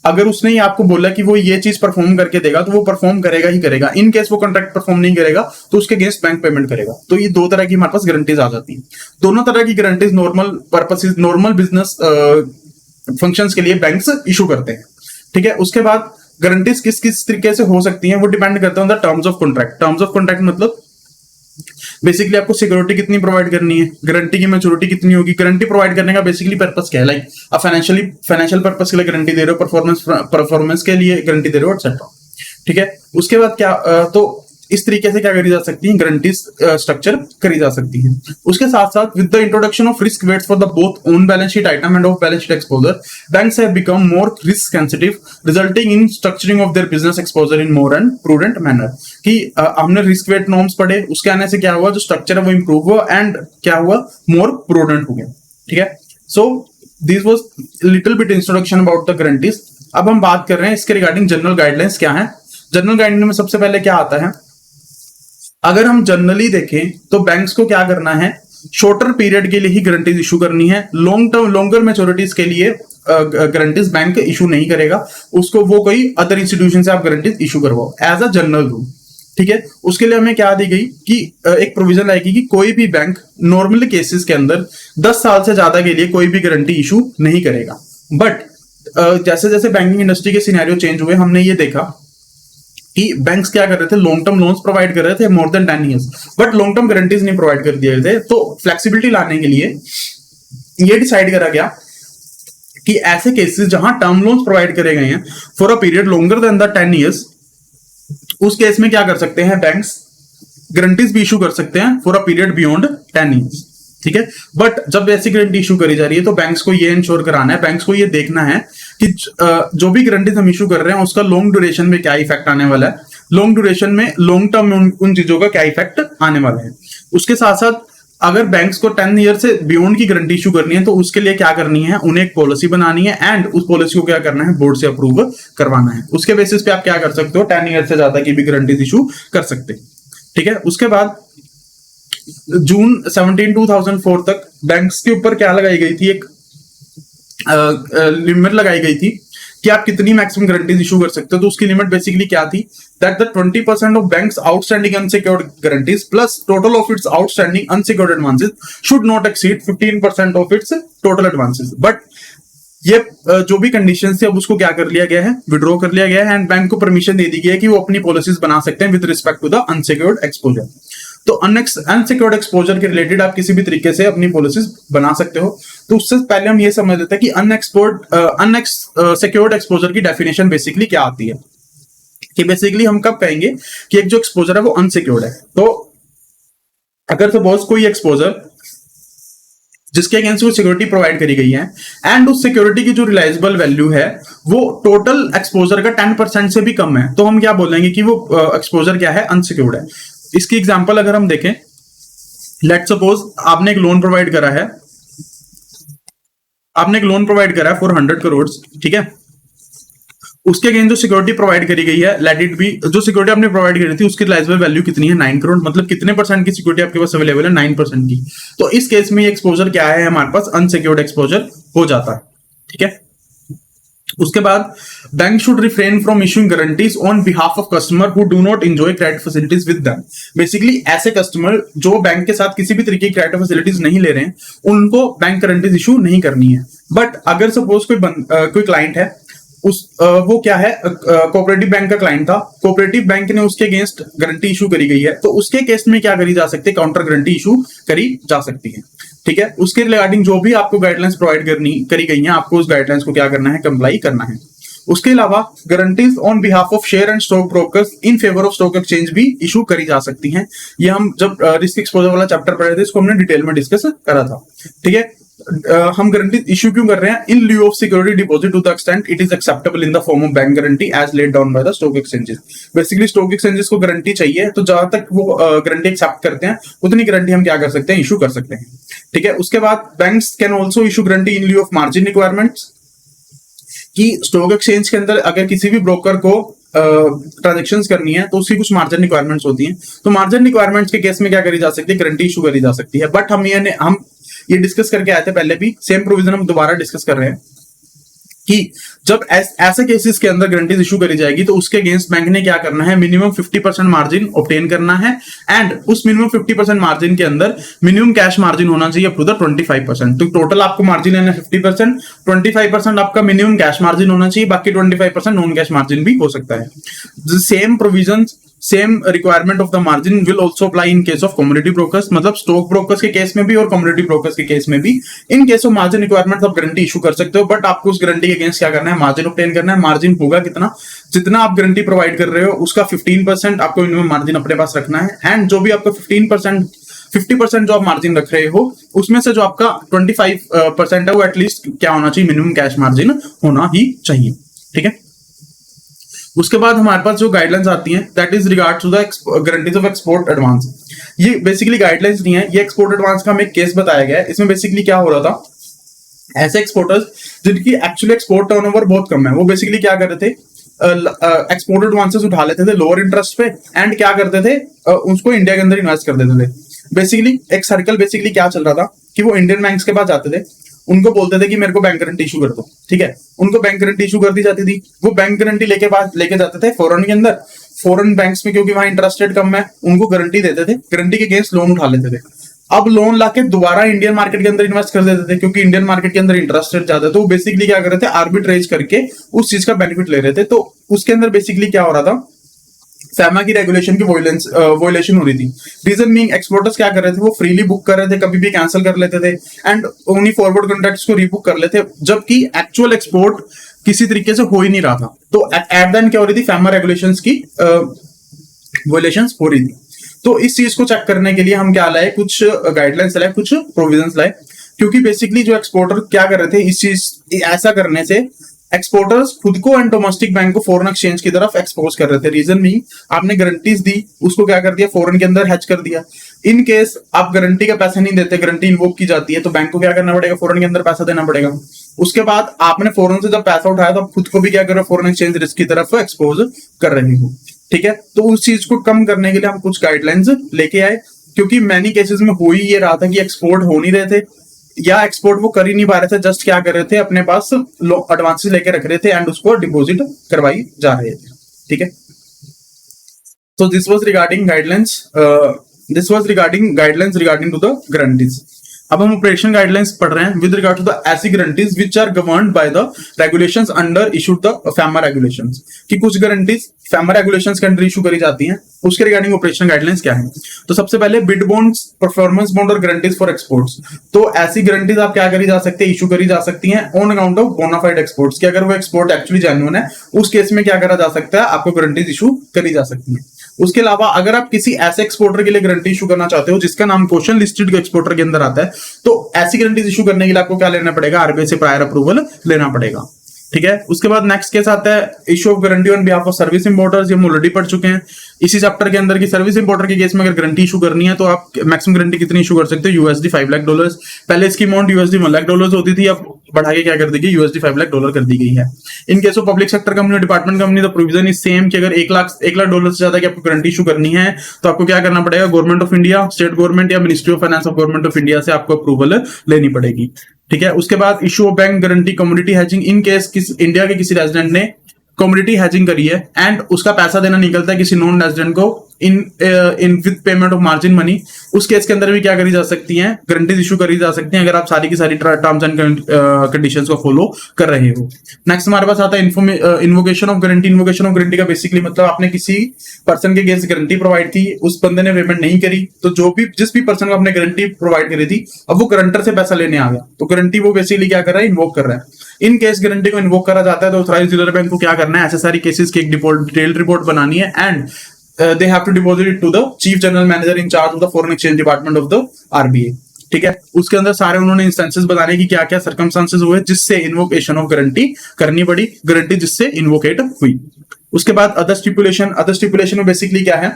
अगर उसने ही आपको बोला कि वो ये चीज परफॉर्म करके देगा तो वो परफॉर्म करेगा ही करेगा। इन केस वो कॉन्ट्रैक्ट परफॉर्म नहीं करेगा तो उसके अगेंस्ट बैंक पेमेंट करेगा। तो ये दो तरह की हमारे पास गारंटीज आ जाती हैं। दोनों तरह की guarantees normal purposes, normal business functions के लिए बैंक्स इशू करते हैं। ठीक है, उसके बाद गारंटीज किस किस तरीके से हो सकती हैं वो डिपेंड करता है on the terms of contract. Terms of contract मतलब बेसिकली आपको सिक्योरिटी कितनी प्रोवाइड करनी है, गारंटी की मैच्योरिटी कितनी होगी, गारंटी प्रोवाइड करने का बेसिकली पर्पस क्या है, लाइक आप फाइनेंशियल पर्पस के लिए गारंटी दे रहे हो, परफॉर्मेंस के लिए गारंटी दे रहे हो, एक्सेट्रा। ठीक है, उसके बाद क्या तो इस तरीके से क्या करी जा सकती है, गारंटीज स्ट्रक्चर करी जा सकती है। उसके साथ साथ with the introduction of risk waits for the both on balance sheet item end of balance sheet exposure, banks have become more risk sensitive resulting in structuring of their business exposure in more and prudent manner. कि हमने risk wait norms पढ़े, उसके आने से क्या हुआ, जो structure है वो इंप्रूव हुआ एंड क्या हुआ, मोर प्रूडेंट हो गया। ठीक है, so this was little bit introduction about the guarantees. अब हम बात कर रहे हैं इसके रिगार्डिंग जनरल गाइडलाइंस क्या है। जनरल गाइडलाइन में सबसे पहले क्या आता है, अगर हम जनरली देखें तो बैंक्स को क्या करना है, शॉर्टर पीरियड के लिए ही गारंटीज इशू करनी है। लॉन्गर मैच्योरिटीज के लिए गारंटीज बैंक इशू नहीं करेगा, उसको वो कोई अदर इंस्टीट्यूशन से आप गारंटीज इशू करवाओ एज अ जनरल रूल। ठीक है, उसके लिए हमें क्या दी गई कि एक प्रोविजन आएगी कि कोई भी बैंक नॉर्मल केसेस के अंदर 10 साल से ज्यादा के लिए कोई भी गारंटी इशू नहीं करेगा। बट जैसे जैसे बैंकिंग इंडस्ट्री के सिनेरियो चेंज हुए, हमने ये देखा कि बैंक्स क्या कर रहे थे, लॉन्ग टर्म लोन्स प्रोवाइड कर रहे थे more than 10 years, but long term guarantees नहीं प्रोवाइड कर दिए थे। तो फ्लेक्सिबिलिटी लाने के लिए ये डिसाइड करा गया कि ऐसे केसेस जहां टर्म लोन्स प्रोवाइड करे गए हैं for a period longer than the 10 years, उस केस में क्या कर सकते हैं, बैंक्स गारंटीज भी इशू कर सकते हैं for a period beyond 10 years, ठीक है। बट जब ऐसी गारंटी इशू करी जा रही है तो बैंक्स को ये इंश्योर कराना है, बैंक्स को ये देखना है कि जो भी गारंटीज हम इशू कर रहे हैं उसका लॉन्ग ड्यूरेशन में क्या इफेक्ट आने वाला है, लॉन्ग ड्यूरेशन में लॉन्ग टर्म में उन चीजों का क्या इफेक्ट आने वाला है। उसके साथ साथ अगर बैंक्स को 10 ईयर से बियॉन्ड की गारंटी इशू करनी है तो उसके लिए क्या करनी है, उन्हें एक पॉलिसी बनानी है एंड उस पॉलिसी को क्या करना है, बोर्ड से अप्रूव करवाना है। उसके बेसिस पे आप क्या कर सकते हो, 10 ईयर से ज्यादा की भी गारंटीज इशू कर सकते हैं, ठीक है। उसके बाद जून 17 2004 तक बैंक्स के ऊपर क्या लगाई गई थी, एक लिमिट लगाई गई थी कि आप कितनी मैक्सिमम गारंटीज इशू कर सकते हो। तो उसकी लिमिट बेसिकली क्या थी, that the 20% of banks outstanding unsecured guarantees plus total of its outstanding unsecured advances should not exceed 15% of its total advances. But ये जो भी कंडीशन थे अब उसको क्या कर लिया गया है, विड्रॉ कर लिया गया है एंड बैंक को परमिशन दे दी गई है कि वो अपनी पॉलिसीज बना सकते हैं with respect to the unsecured exposure. तो अनसिक्योर्ड एक्सपोजर के रिलेटेड आप किसी भी तरीके से अपनी पॉलिसीज बना सकते हो। तो उससे पहले हम ये समझ लेते हैं कि अनसिक्योर्ड एक्सपोजर की डेफिनेशन बेसिकली क्या आती है, कि बेसिकली हम कब कहेंगे कि एक जो एक्सपोजर है वो अनसिक्योर्ड है। तो अगर सपोज कोई एक्सपोजर जिसके अगेंस्ट वो सिक्योरिटी प्रोवाइड करी गई है एंड उस सिक्योरिटी की जो रिलायजेबल वैल्यू है वो टोटल एक्सपोजर का 10% से भी कम है, तो हम क्या बोलेंगे कि वो एक्सपोजर क्या है, अनसिक्योर्ड है। इसकी एग्जांपल अगर हम देखें, लेट्स सपोज आपने एक लोन प्रोवाइड करा है, फॉर 100 करोड़, ठीक है। उसके अगेंस्ट जो सिक्योरिटी प्रोवाइड करी गई है, लेट इट बी, जो सिक्योरिटी आपने प्रोवाइड करी थी उसकी रिलायजेबल वैल्यू कितनी है, 9 करोड़, मतलब कितने परसेंट की सिक्योरिटी आपके पास अवेलेबल है, 9% की। तो इस केस में एक्सपोजर क्या है, हमारे पास अनसिक्योर्ड एक्सपोजर हो जाता है, ठीक है। उसके बाद bank should refrain from issuing guarantees on behalf of customer who do not enjoy credit facilities with them. Basically ऐसे कस्टमर जो बैंक के साथ किसी भी तरीके की क्रेडिट फैसिलिटीज नहीं ले रहे हैं उनको बैंक गारंटीज इशू नहीं करनी है। बट अगर सपोज कोई क्लाइंट है, वो क्या है, कोऑपरेटिव बैंक का क्लाइंट था, कोऑपरेटिव बैंक ने उसके अगेंस्ट गारंटी इशू करी गई है, तो उसके केस में क्या करी जा सकती है, काउंटर गारंटी इशू करी जा सकती है, ठीक है। उसके रिगार्डिंग जो भी आपको गाइडलाइंस प्रोवाइड करी गई हैं, आपको उस गाइडलाइंस को क्या करना है, कंप्लाई करना है। उसके अलावा guarantees on behalf of share and stock brokers in favour of stock exchange भी इशू करी जा सकती हैं। ये हम जब रिस्क एक्सपोजर वाला चैप्टर पढ़े थे इसको हमने डिटेल में डिस्कस करा था, ठीक है। हम गारंटी इशू क्यों कर रहे हैं, in lieu of security deposit to the extent it is acceptable in the form of bank guarantee as laid down by the stock exchanges. Basically stock exchanges को गारंटी चाहिए, तो जहां तक वो गारंटी एक्सेप्ट करते हैं उतनी गारंटी हम क्या कर सकते हैं, इशू कर सकते हैं, ठीक है। उसके बाद banks can also issue guarantee in lieu of margin requirements, कि स्टॉक एक्सचेंज के अंदर अगर किसी भी ब्रोकर को ट्रांजेक्शंस करनी है तो उसकी कुछ मार्जिन रिक्वायरमेंट्स होती हैं, तो मार्जिन रिक्वायरमेंट्स के केस में क्या करी जा सकती है, गारंटी इशू करी जा सकती है। बट हम ये डिस्कस करके आए थे पहले भी, सेम प्रोविजन हम दोबारा डिस्कस कर रहे हैं कि जब ऐसे केसेस के अंदर गारंटीज इशू करी जाएगी तो उसके अगेंस्ट बैंक ने क्या करना है, मिनिमम 50% मार्जिन ऑब्टेन करना है एंड उस मिनिमम 50% मार्जिन के अंदर मिनिमम कैश मार्जिन होना चाहिए अप टू द 25%। तो टोटल आपको मार्जिन लेना 50%, 25% आपका मिनिमम कैश मार्जिन होना चाहिए, बाकी 25% नॉन कैश मार्जिन भी हो सकता है। Same provision, same requirement of the margin will also apply in case of commodity brokers, मतलब स्टॉक ब्रोकर्स के केस में भी और कमोडिटी ब्रोकर्स के केस में भी। इन केस ऑफ मार्जिन रिक्वायरमेंट आप गारंटी इशू कर सकते हो, बट आपको उस गारंटी के अगेंस्ट क्या करना है, मार्जिन ऑब्टेन करना है। मार्जिन होगा कितना, जितना आप गारंटी प्रोवाइड कर रहे हो उसका 15% आपको मिनिमम मार्जिन अपने पास रखना है एंड जो भी आपका 50% जो आप मार्जिन रख रहे हो उसमें से जो आपका 25% है वो एटलीस्ट क्या होना चाहिए, मिनिमम कैश मार्जिन होना ही चाहिए, ठीक है। उसके बाद हमारे पास जो गाइडलाइंस आती हैं that is regard to the guarantees of export advance. ये बेसिकली गाइडलाइंस नहीं है, ये एक्सपोर्ट एडवांस का हमें केस बताया गया है। इसमें बेसिकली क्या हो रहा था, ऐसे एक्सपोर्टर्स जिनकी एक्चुअली एक्सपोर्ट टर्नओवर बहुत कम है वो बेसिकली क्या कर रहे थे, एक्सपोर्ट एडवांसेस उठा लेते थे लोअर इंटरेस्ट पे एंड क्या करते थे, उसको इंडिया के अंदर इन्वेस्ट कर देते थे। बेसिकली एक सर्कल बेसिकली क्या चल रहा था कि वो इंडियन बैंक्स के पास जाते थे, उनको बोलते थे कि मेरे को बैंक गारंटी इशू कर दो, ठीक है। उनको बैंक गारंटी इशू कर दी जाती थी, वो बैंक गारंटी लेके जाते थे फॉरेन के अंदर, फॉरेन बैंक्स में क्योंकि वहां इंटरेस्ट रेट कम है उनको गारंटी देते थे, गारंटी के अगेंस्ट लोन उठा लेते थे। अब लोन लाके दोबारा इंडियन मार्केट के अंदर इन्वेस्ट कर देते थे क्योंकि इंडियन मार्केट के अंदर इंटरेस्ट रेट ज्यादा है, तो वो बेसिकली क्या कर रहे थे, आर्बिट्रेज करके उस चीज का बेनिफिट ले रहे थे। तो उसके अंदर बेसिकली क्या हो रहा था, फैमा की रेगुलेशन की वोलेशन हो रही थी। रीजन बीइंग एक्सपोर्टर्स क्या कर रहे थे, वो फ्रीली बुक कर रहे थे, कभी भी कैंसिल कर लेते थे एंड उन्हीं फॉरवर्ड कॉन्ट्रैक्ट्स को रीबुक कर लेते, जबकि एक्चुअल एक्सपोर्ट किसी तरीके से हो ही नहीं रहा था। तो एट द एंड क्या हो रही थी, फैमा रेगुलेशंस की वोलेशंस हो रही थी। तो इस चीज को चेक करने के लिए हम क्या लाए, कुछ गाइडलाइंस लाए, कुछ प्रोविजंस लाए। क्योंकि बेसिकली जो एक्सपोर्टर क्या कर रहे थे, इस चीज ऐसा करने से एक्सपोर्टर्स खुद को एंड डोमेस्टिक बैंक को फॉरेन एक्सचेंज की तरफ एक्सपोज कर रहे थे। रीजन भी, आपने गारंटीज दी, उसको क्या कर दिया, फॉरेन के अंदर हैच कर दिया। इन केस आप गारंटी का पैसा नहीं देते, गारंटी इन्वोक की जाती है, तो बैंक को क्या करना पड़ेगा, फॉरेन के अंदर पैसा देना पड़ेगा। उसके बाद आपने फॉरेन से जब पैसा उठाया तो आप खुद को भी क्या कर रहे हो, फॉरेन एक्सचेंज रिस्क की तरफ एक्सपोज कर रहे हो। ठीक है, तो उस चीज को कम करने के लिए हम कुछ गाइडलाइंस लेके आए। क्योंकि मैनी केसेस में हो ही ये रहा था कि एक्सपोर्ट हो नहीं रहे थे, या एक्सपोर्ट वो कर ही नहीं पा रहे थे, जस्ट क्या कर रहे थे, अपने पास एडवांसेस लेके रख रहे थे एंड उसको डिपॉजिट करवाई जा रहे थे। ठीक है, so this was regarding guidelines, regarding to the guarantees. अब हम ऑपरेशन गाइडलाइंस पढ़ रहे हैं विद रिगार्ड टू द ऐसी guarantees which are governed by the regulations under issued the FEMA regulations, कि कुछ गारंटीज फैमा रेगुलेशंस के अंडर इशू करी जाती हैं, उसके रिगार्डिंग ऑपरेशन गाइडलाइंस क्या है। तो सबसे पहले बिड बॉन्ड्स, परफॉर्मेंस बॉन्ड और गारंटीज फॉर एक्सपोर्ट्स। तो ऐसी गारंटीज आप क्या करी जा सकती है, इशू करी जा सकती हैं on account of bona fide exports, कि अगर वो एक्सपोर्ट एक्चुअली जेन्युइन है, उस केस में क्या करा जा सकता है, आपको गारंटीज इशू करी जा सकती है। उसके अलावा अगर आप किसी ऐसे एक्सपोर्टर के लिए गारंटी इशू करना चाहते हो जिसका नाम क्वेश्चन लिस्टेड एक्सपोर्टर के अंदर आता है, तो ऐसी गारंटीज इशू करने के लिए आपको क्या लेना पड़ेगा, आरबीआई से प्रायर अप्रूवल लेना पड़ेगा। ठीक है, उसके बाद नेक्स्ट केस आता है issue of guarantee on behalf of service importers. ये हम ऑलरेडी पढ़ चुके हैं इसी चैप्टर के अंदर की सर्विस इंपोर्टर के केस में अगर गारंटी इशू करनी है तो आप मैक्सिमम गारंटी कितनी इशू कर सकते हो, यूएसडी $5 लाख। पहले इसकी अमाउंट यूएसडी $1 लाख होती थी, अब बढ़ा के क्या कर दी गई, यूएसडी $5 लाख कर दी गई है। In case of public sector company और department company the provision is same, कि अगर $1 लाख से ज्यादा की आपको गारंटी इशू करनी है तो आपको क्या करना पड़ेगा, government of India, state government या ministry of finance of government of India से आपको अप्रूवल लेनी पड़ेगी। ठीक है, उसके बाद issue of bank guarantee community hedging. In case India के किसी रेजिडेंट ने कम्युनिटी हैजिंग करी है एंड उसका पैसा देना निकलता है किसी नॉन रेजिडेंट को in with payment of margin money, उस केस के अंदर भी क्या करी जा सकती हैं, गारंटीज इशू करी जा सकती हैं, अगर आप सारी की सारी टर्म्स एंड कंडीशंस को फॉलो कर रहे हो। नेक्स्ट हमारे पास आता है invocation of guarantee. Invocation of guarantee का बेसिकली मतलब आपने किसी पर्सन के अगेंस्ट गारंटी प्रोवाइड की, उस बंदे ने पेमेंट नहीं करी, तो जो भी जिस भी पर्सन को आपने गारंटी प्रोवाइड करी थी, अब वो गारंटर से पैसा लेने आ गया, तो गारंटी वो बेसिकली क्या कर रहा है, इन्वोक कर रहा है। इन केस गारंटी को इन्वोक करा जाता है तो ऑथराइज्ड डीलर बैंक को क्या करना है, ऐसे सारी केसेस की एक डिटेल्ड रिपोर्ट बनानी है and they have to deposit it to the chief general manager in charge of the foreign exchange department of the RBI। ठीक है, उसके अंदर सारे उन्होंने इंस्टेंसेस बताने की क्या क्या सर्कमस्टांसेस हुए जिससे इन्वोकेशन ऑफ गारंटी करनी पड़ी, गारंटी जिससे इन्वोकेट हुई। उसके बाद अदर स्टिपुलेशन में बेसिकली क्या है,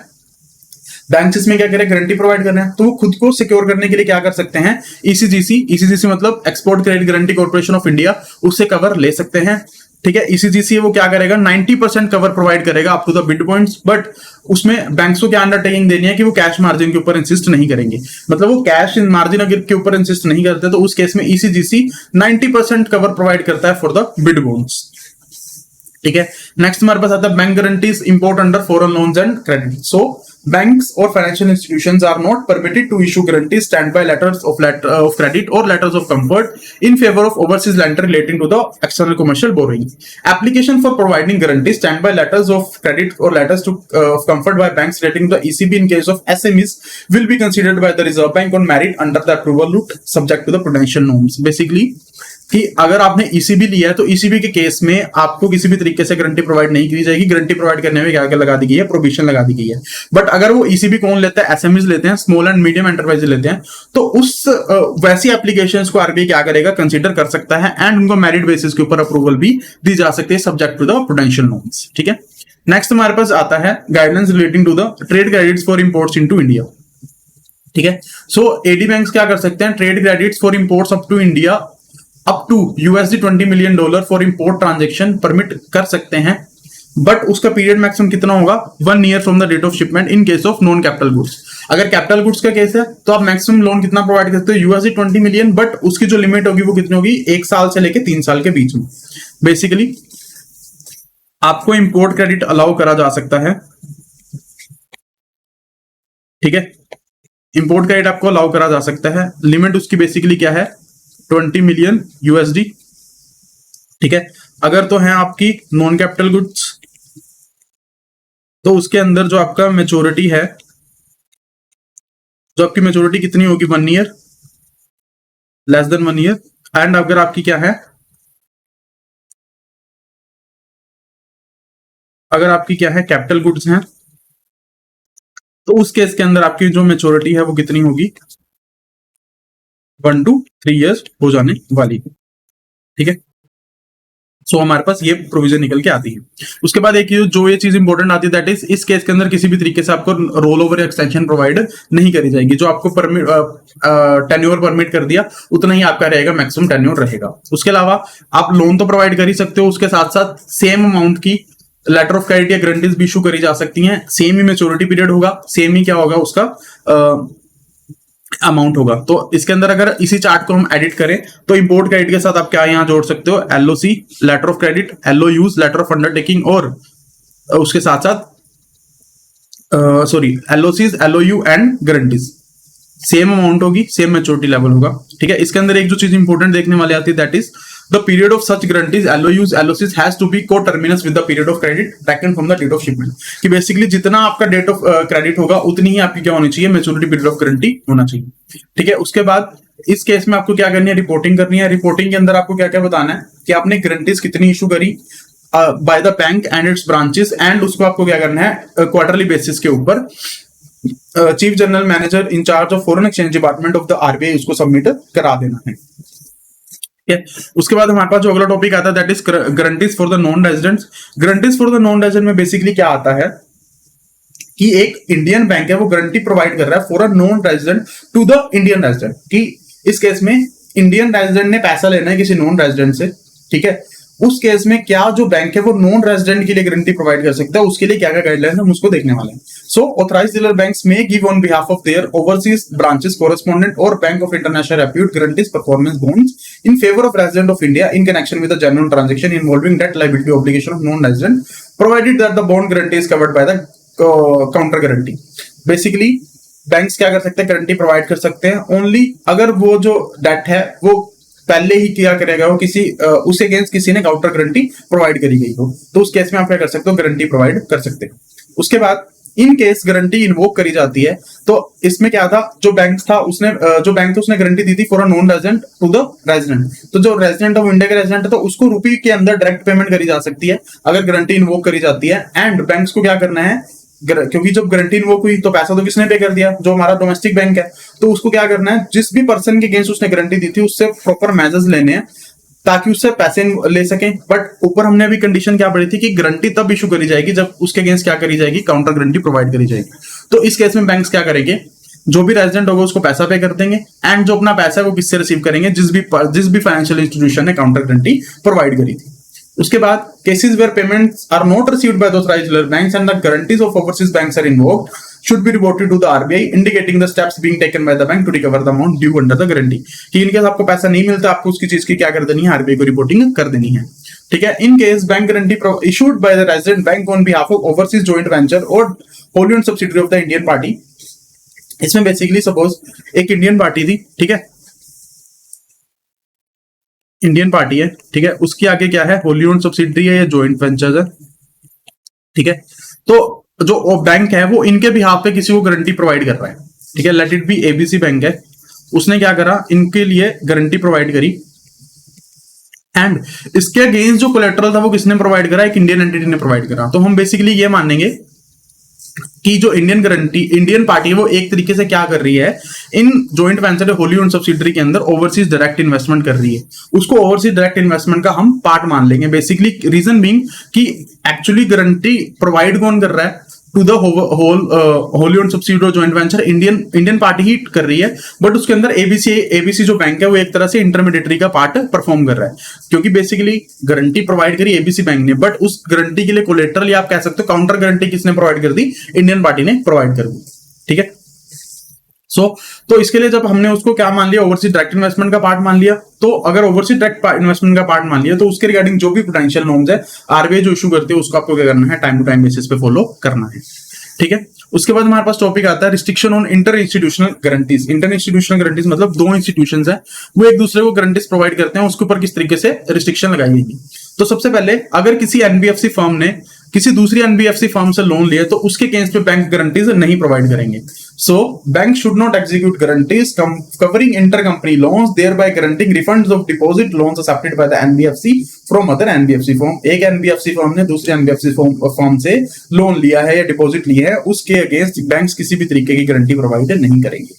बैंक इसमें क्या करें, गारंटी प्रोवाइड कर रहे हैं तो वो खुद को सिक्योर करने के लिए क्या कर सकते हैं, ईसीजीसी मतलब export credit guarantee corporation of India, उससे कवर ले सकते हैं। ठीक है, ईसीजीसी वो क्या करेगा, 90% कवर प्रोवाइड करेगा up to the bid points, but उसमें बैंक्स को क्या अंडरटेकिंग देनी है कि वो कैश मार्जिन के ऊपर इंसिस्ट नहीं करेंगे, मतलब वो कैश मार्जिन अगर के ऊपर इंसिस्ट नहीं करते तो उस केस में ईसीजीसी 90% कवर प्रोवाइड करता है फॉर द बिड बॉन्ड्स। ठीक है, नेक्स्ट हमारे पास आता है bank guarantees import under foreign loans and credit. So banks or financial institutions are not permitted to issue guarantees, standby letters of credit or letters of comfort in favor of overseas lender relating to the external commercial borrowing. Application for providing guarantees, standby letters of credit or letters of comfort by banks relating to the ECB in case of SMEs will be considered by the Reserve Bank on merit under the approval route subject to the prudential norms. Basically कि अगर आपने ECB लिया है तो ECB के case में आपको किसी भी तरीके से गारंटी प्रोवाइड नहीं की जाएगी, गारंटी प्रोवाइड करने में क्या लगा दी गई है, प्रोविजन लगा दी गई है। बट अगर वो ईसीबी कौन लेता है, एसएमईज लेते हैं, स्मॉल एंड मीडियम एंटरप्राइज लेते हैं, तो उस वैसी एप्लीकेशंस को आरबीआई क्या करेगा, कंसीडर कर सकता है एंड उनको मेरिट बेसिस के ऊपर अप्रूवल भी दी जा सकती है subject to the prudential norms. ठीक है, नेक्स्ट हमारे पास आता है guidelines relating to the trade credits for imports into India. ठीक है, सो एडी बैंक्स क्या कर सकते हैं, trade credits for imports up to India up to $20 million for import transaction permit कर सकते हैं, बट उसका पीरियड मैक्सिमम कितना होगा, 1 year from the date of shipment in case of non capital goods. अगर कैपिटल गुड्स का case है तो आप मैक्सिमम लोन कितना प्रोवाइड करते हो, $20 मिलियन, बट उसकी जो लिमिट होगी वो कितनी होगी, 1 साल से लेकर 3 साल के बीच में। बेसिकली आपको इंपोर्ट क्रेडिट अलाउ करा जा सकता है। ठीक है, इंपोर्ट क्रेडिट आपको अलाउ करा जा सकता है, लिमिट उसकी बेसिकली क्या है, $20 मिलियन। ठीक है, अगर तो है आपकी नॉन कैपिटल गुड्स तो उसके अंदर जो आपका मेच्योरिटी है, जो आपकी मेच्योरिटी कितनी होगी, 1 year, less than 1 year. And अगर आपकी क्या है, अगर आपकी क्या है, कैपिटल गुड्स हैं तो उस केस के अंदर आपकी जो मेच्योरिटी है वो कितनी होगी, 1 to 3 years हो जाने वाली है। ठीक है, सो हमारे पास ये प्रोविजन निकल के आती है। उसके बाद एक जो ये चीज इंपॉर्टेंट आती है, दैट इज इस केस के अंदर किसी भी तरीके से आपको रोल ओवर एक्सटेंशन प्रोवाइड नहीं करी जाएगी। जो आपको परमिट टेन्योर परमिट कर दिया उतना ही आपका रहेगा, मैक्सिमम टेन्योर रहेगा। उसके अलावा आप लोन तो प्रोवाइड कर ही सकते हो, उसके साथ साथ सेम अमाउंट की लेटर ऑफ क्रेडिट या गारंटीज भी इशू करी जा सकती हैं। सेम ही मेच्योरिटी पीरियड होगा, सेम ही क्या होगा उसका अमाउंट होगा। तो इसके अंदर अगर इसी चार्ट को हम एडिट करें तो इंपोर्ट क्रेडिट के साथ आप क्या यहां जोड़ सकते हो, LOC letter of credit, LOUs letter of undertaking, और उसके साथ साथ sorry LOCs LOU and guarantees same amount होगी, सेम मैच्योरिटी लेवल होगा। ठीक है, इसके अंदर एक जो चीज इंपॉर्टेंट देखने वाली आती है, that is the period of such guarantees LOUs LOCs has to be coterminous with the period of credit taken from the date of shipment. कि बेसिकली जितना आपका डेट ऑफ क्रेडिट होगा उतनी ही आपकी क्या होनी चाहिए, मैच्योरिटी पीरियड ऑफ गारंटी होना चाहिए। ठीक है, उसके बाद इस केस में आपको क्या करनी है, रिपोर्टिंग करनी है। रिपोर्टिंग के अंदर आपको क्या क्या बताना है कि आपने गारंटीज कितनी इशू करी by the bank and its branches, and उसको आपको क्या करना है क्वार्टरली बेसिस के ऊपर chief general manager incharge of foreign exchange department of the RBI उसको सबमिट करा देना है। उसके बाद हमारे पास जो अगला टॉपिक आता है, that is guarantees for the non residents. Guarantees for the non resident में बेसिकली क्या आता है कि एक इंडियन बैंक है वो गारंटी प्रोवाइड कर रहा है for a non resident to the Indian resident. कि इस केस में इंडियन रेजिडेंट ने पैसा लेना है किसी नॉन रेजिडेंट से, ठीक है, उस केस में क्या जो बैंक है वो नॉन रेजिडेंट के लिए गारंटी प्रोवाइड कर सकता है, उसके लिए क्या क्या गाइडलाइन हम उसको देखने वाले हैं। So authorised dealer banks may give on behalf of their overseas branches correspondent और bank of international repute guarantees performance bonds in favour of resident of India in connection with the general transaction involving debt liability obligation of non resident provided that the bond guarantee is covered by the counter guarantee. Basically banks क्या कर सकते हैं, guarantee provide कर सकते हैं only अगर वो जो डेट है वो पहले ही क्या करेगा, वो किसी उस अगेंस्ट किसी ने काउंटर गारंटी प्रोवाइड करी गई हो, तो उस केस में आप क्या कर सकते हो, गारंटी प्रोवाइड कर सकते हो। उसके बाद इन केस गारंटी इन्वोक करी जाती है, तो इसमें क्या था, जो बैंक था उसने गारंटी दी थी for a non resident to the resident. तो जो रेजिडेंट ऑफ इंडिया का रेजिडेंट है तो उसको रुपये के अंदर डायरेक्ट पेमेंट करी जा सकती है अगर गारंटी इन्वोक करी जाती है। एंड बैंक्स को क्या करना है, क्योंकि जब गारंटी इन्वोक हुई तो पैसा तो किसने पे कर दिया, जो हमारा डोमेस्टिक बैंक है, तो उसको क्या करना है, जिस भी पर्सन के अगेंस्ट उसने गारंटी दी थी उससे प्रॉपर मेजर्स लेने हैं ताकि उससे पैसे ले सकें। बट ऊपर हमने अभी कंडीशन क्या पढ़ी थी कि गारंटी तब इशू करी जाएगी जब उसके अगेंस्ट क्या करी जाएगी, काउंटर गारंटी प्रोवाइड करी जाएगी। तो इस केस में बैंक्स क्या करेंगे, जो भी रेजिडेंट होगा उसको पैसा पे कर देंगे, एंड जो अपना पैसा है वो किससे रिसीव करेंगे, जिस भी फाइनेंशियल इंस्टीट्यूशन ने काउंटर गारंटी प्रोवाइड करी थी। उसके बाद cases where payments are not received by the authorised dealer banks and the guarantees of overseas banks are invoked should be reported to the RBI indicating the steps being taken by the bank to recover the amount due under the guarantee। कि in case आपको पैसा नहीं मिलता आपको उसकी चीज की क्या कर देनी है, आरबीआई को रिपोर्टिंग कर देनी है। ठीक है, in case bank guarantee issued by the resident bank on behalf of overseas joint venture or wholly owned subsidiary of the Indian party। इसमें बेसिकली सपोज एक इंडियन पार्टी थी, ठीक है, इंडियन पार्टी है, ठीक है, उसके आगे क्या है, होली ओन्ड सब्सिडरी है या जॉइंट वेंचर्स है। ठीक है, तो जो बैंक है वो इनके बिहाफ पे किसी को गारंटी प्रोवाइड कर रहा है, ठीक है, late it B ABC bank है, उसने क्या करा, इनके लिए गारंटी प्रोवाइड करी, एंड इसके अगेंस्ट जो कोलेटरल था वो किसने प्रोवाइड करा, एक इंडियन एंटिटी ने प्रोवाइड करा। तो हम बेसिकली ये मानेंगे कि जो इंडियन पार्टी है वो एक तरीके से क्या कर रही है, in joint venture Holi owned subsidiary के अंदर ओवरसीज डायरेक्ट इन्वेस्टमेंट कर रही है, उसको ओवरसीज डायरेक्ट इन्वेस्टमेंट का हम पार्ट मान लेंगे। बेसिकली रीजन बीइंग कि एक्चुअली गारंटी प्रोवाइड कौन कर रहा है, to the wholly owned subsidiary joint venture Indian party ही कर रही है, बट उसके अंदर एबीसी जो बैंक है वो एक तरह से इंटरमीडिएटरी का पार्ट परफॉर्म कर रहा है, क्योंकि बेसिकली गारंटी प्रोवाइड करी एबीसी बैंक ने, बट उस गारंटी के लिए कोलेटरल या आप कह सकते हो काउंटर गारंटी किसने प्रोवाइड कर दी, इंडियन पार्टी ने प्रोवाइड कर दी। ठीक है, तो इसके लिए जब हमने उसको क्या मान लिया, ओवरसीज डायरेक्ट इन्वेस्टमेंट का पार्ट मान लिया, तो अगर ओवरसीज डायरेक्ट इन्वेस्टमेंट का पार्ट मान लिया तो उसके रिगार्डिंग जो भी पोटेंशियल नॉर्म्स है आरबीआई जो इशू करती है उसको आपको क्या करना है, टाइम टू टाइम बेसिस पे फॉलो करना है। ठीक है, उसके बाद हमारे पास टॉपिक आता है restriction on inter institutional guarantees. Inter institutional guarantees मतलब दो इंस्टीट्यूशंस है वो एक दूसरे को गारंटीज प्रोवाइड करते हैं, उसके ऊपर किस तरीके से रिस्ट्रिक्शन लगाई गई। तो सबसे पहले अगर किसी एनबीएफसी फर्म ने किसी दूसरी एनबीएफसी फर्म से लोन लिया तो उसके केस पे बैंक गारंटीज नहीं प्रोवाइड करेंगे। So banks should not execute guarantees covering intercompany loans, thereby guaranteeing refunds of deposit loans accepted by the NBFC from other NBFC firm. एक NBFC फर्म ने दूसरे NBFC फर्म से loan लिया है या deposit लिया है, उसके अगेंस्ट बैंक्स किसी भी तरीके की गारंटी प्रोवाइड नहीं करेंगे।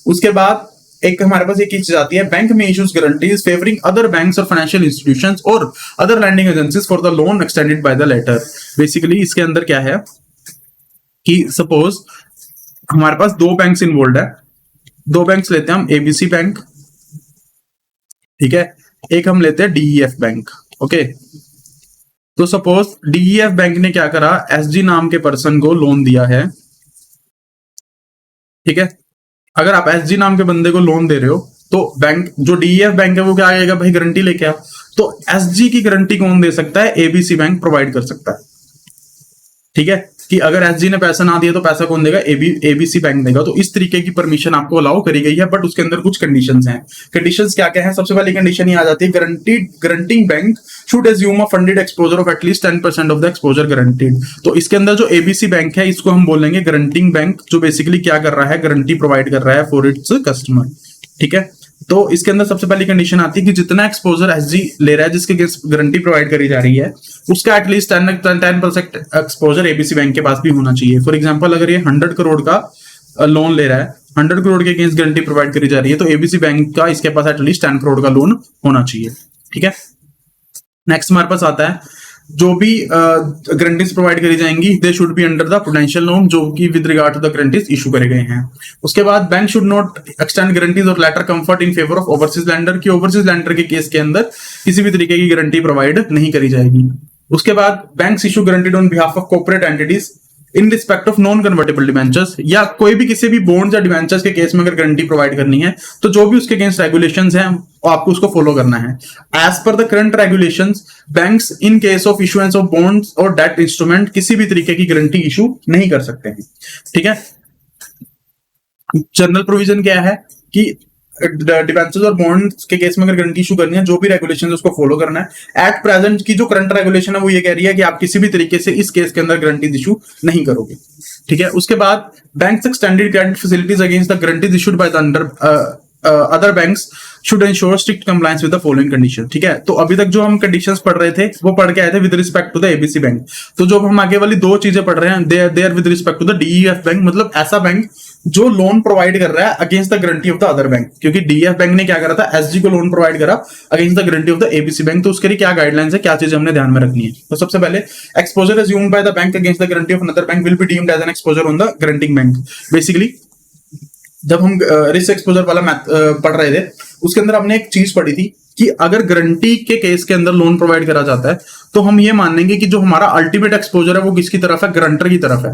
उसके बाद एक हमारे पास एक चीज आती है, बैंक में issues guarantees favouring other banks और फाइनेंशियल इंस्टीट्यूशंस और other lending agencies for the loan extended by the letter. Basically इसके अंदर क्या है कि सपोज हमारे पास दो बैंक्स इन्वॉल्व है, दो बैंक्स लेते हैं हम, एबीसी बैंक, ठीक है, एक हम लेते हैं डीईएफ बैंक। ओके, तो सपोज डीईएफ बैंक ने क्या करा, एसजी नाम के पर्सन को लोन दिया है, ठीक है। अगर आप एसजी नाम के बंदे को लोन दे रहे हो तो बैंक, जो डीईएफ बैंक है वो क्या आएगा भाई, गारंटी लेके आ। तो एसजी की गारंटी कौन दे सकता है, एबीसी बैंक प्रोवाइड कर सकता है, ठीक है, कि अगर एसजी ने पैसा ना दिया तो पैसा कौन देगा, एबीसी बैंक देगा। तो इस तरीके की परमिशन आपको अलाउ करी गई है, बट उसके अंदर कुछ कंडीशंस हैं। कंडीशंस क्या क्या हैं, सबसे पहली कंडीशन ये आ जाती है, guaranteeing bank should assume a funded exposure of at least 10% of the exposure guaranteed. तो इसके अंदर जो एबीसी बैंक है इसको हम बोलेंगे गारंटिंग बैंक, जो बेसिकली क्या कर रहा है, गारंटी प्रोवाइड कर रहा है फॉर इट्स कस्टमर, ठीक है। तो इसके अंदर सबसे पहली कंडीशन आती है कि जितना एक्सपोजर एसजी ले रहा है, जिसके गारंटी प्रोवाइड करी जा रही है, उसका एटलीस्ट 10% एक्सपोजर एबीसी बैंक के पास भी होना चाहिए। फॉर एग्जांपल अगर ये 100 करोड़ का लोन ले रहा है, 100 करोड़ के अगेंस्ट गारंटी प्रोवाइड करी जा रही है, तो एबीसी बैंक का इसके पास एटलीस्ट 10 करोड़ का लोन होना चाहिए, ठीक है। नेक्स्ट हमारे पास आता है, जो भी गारंटीज प्रोवाइड करी जाएंगी they should be under the prudential norm, जो कि with regard to the guarantees issue करे गए हैं। उसके बाद bank should not extend guarantees और letter comfort in favour of overseas lender, की ओवरसीज लैंडर के केस के अंदर किसी भी तरीके की गारंटी प्रोवाइड नहीं करी जाएगी। उसके बाद banks issue guaranteed on behalf of corporate entities in respect of non convertible debentures, या कोई भी किसी भी बॉन्ड्स या डिवेंचर्स के केस में अगर गारंटी प्रोवाइड करनी है तो जो भी उसके अगेंस्ट रेगुलेशंस हैं आपको उसको फॉलो करना है। As per the current regulations, banks in case of issuance of bonds और डेट इंस्ट्रूमेंट किसी भी तरीके की गारंटी इशू नहीं कर सकते हैं, ठीक है। जनरल प्रोविजन क्या है कि डिवेंचर्स और बॉन्ड्स के केस में अगर गारंटी इशू करनी है, जो भी रेगुलेशन है उसको फॉलो करना है। एट प्रेजेंट की जो करंट रेगुलेशन है वो ये कह रही है कि आप किसी भी तरीके से इस केस के अंदर गारंटी इशू नहीं करोगे, ठीक है। उसके बाद banks extended credit facilities against the guarantees issued by the under other banks should ensure strict compliance with the following condition, ठीक है। तो अभी तक जो हम कंडीशंस पढ़ रहे थे वो पढ़ के आए थे with respect to the ABC bank. तो जो हम आगे वाली दो चीजें पढ़ रहे हैं they are with respect to the DEF bank, मतलब ऐसा बैंक जो लोन प्रोवाइड कर रहा है against the guarantee of the other bank, क्योंकि डीईएफ बैंक ने क्या करा था, एसजी को लोन प्रोवाइड करा against the guarantee of the ABC bank. तो उसके लिए क्या गाइडलाइंस है, क्या चीजें हमने ध्यान में रखनी है। तो सबसे पहले, exposure assumed by the bank against the guarantee of another bank will be deemed as an exposure on the guaranteeing bank. Basically जब हम रिस्क एक्सपोजर वाला पढ़ रहे थे उसके अंदर हमने एक चीज पढ़ी थी कि अगर गारंटी के केस के अंदर लोन प्रोवाइड करा जाता है तो हम ये मानेंगे कि जो हमारा अल्टीमेट एक्सपोजर है वो किसकी तरफ है, गारंटर की तरफ है,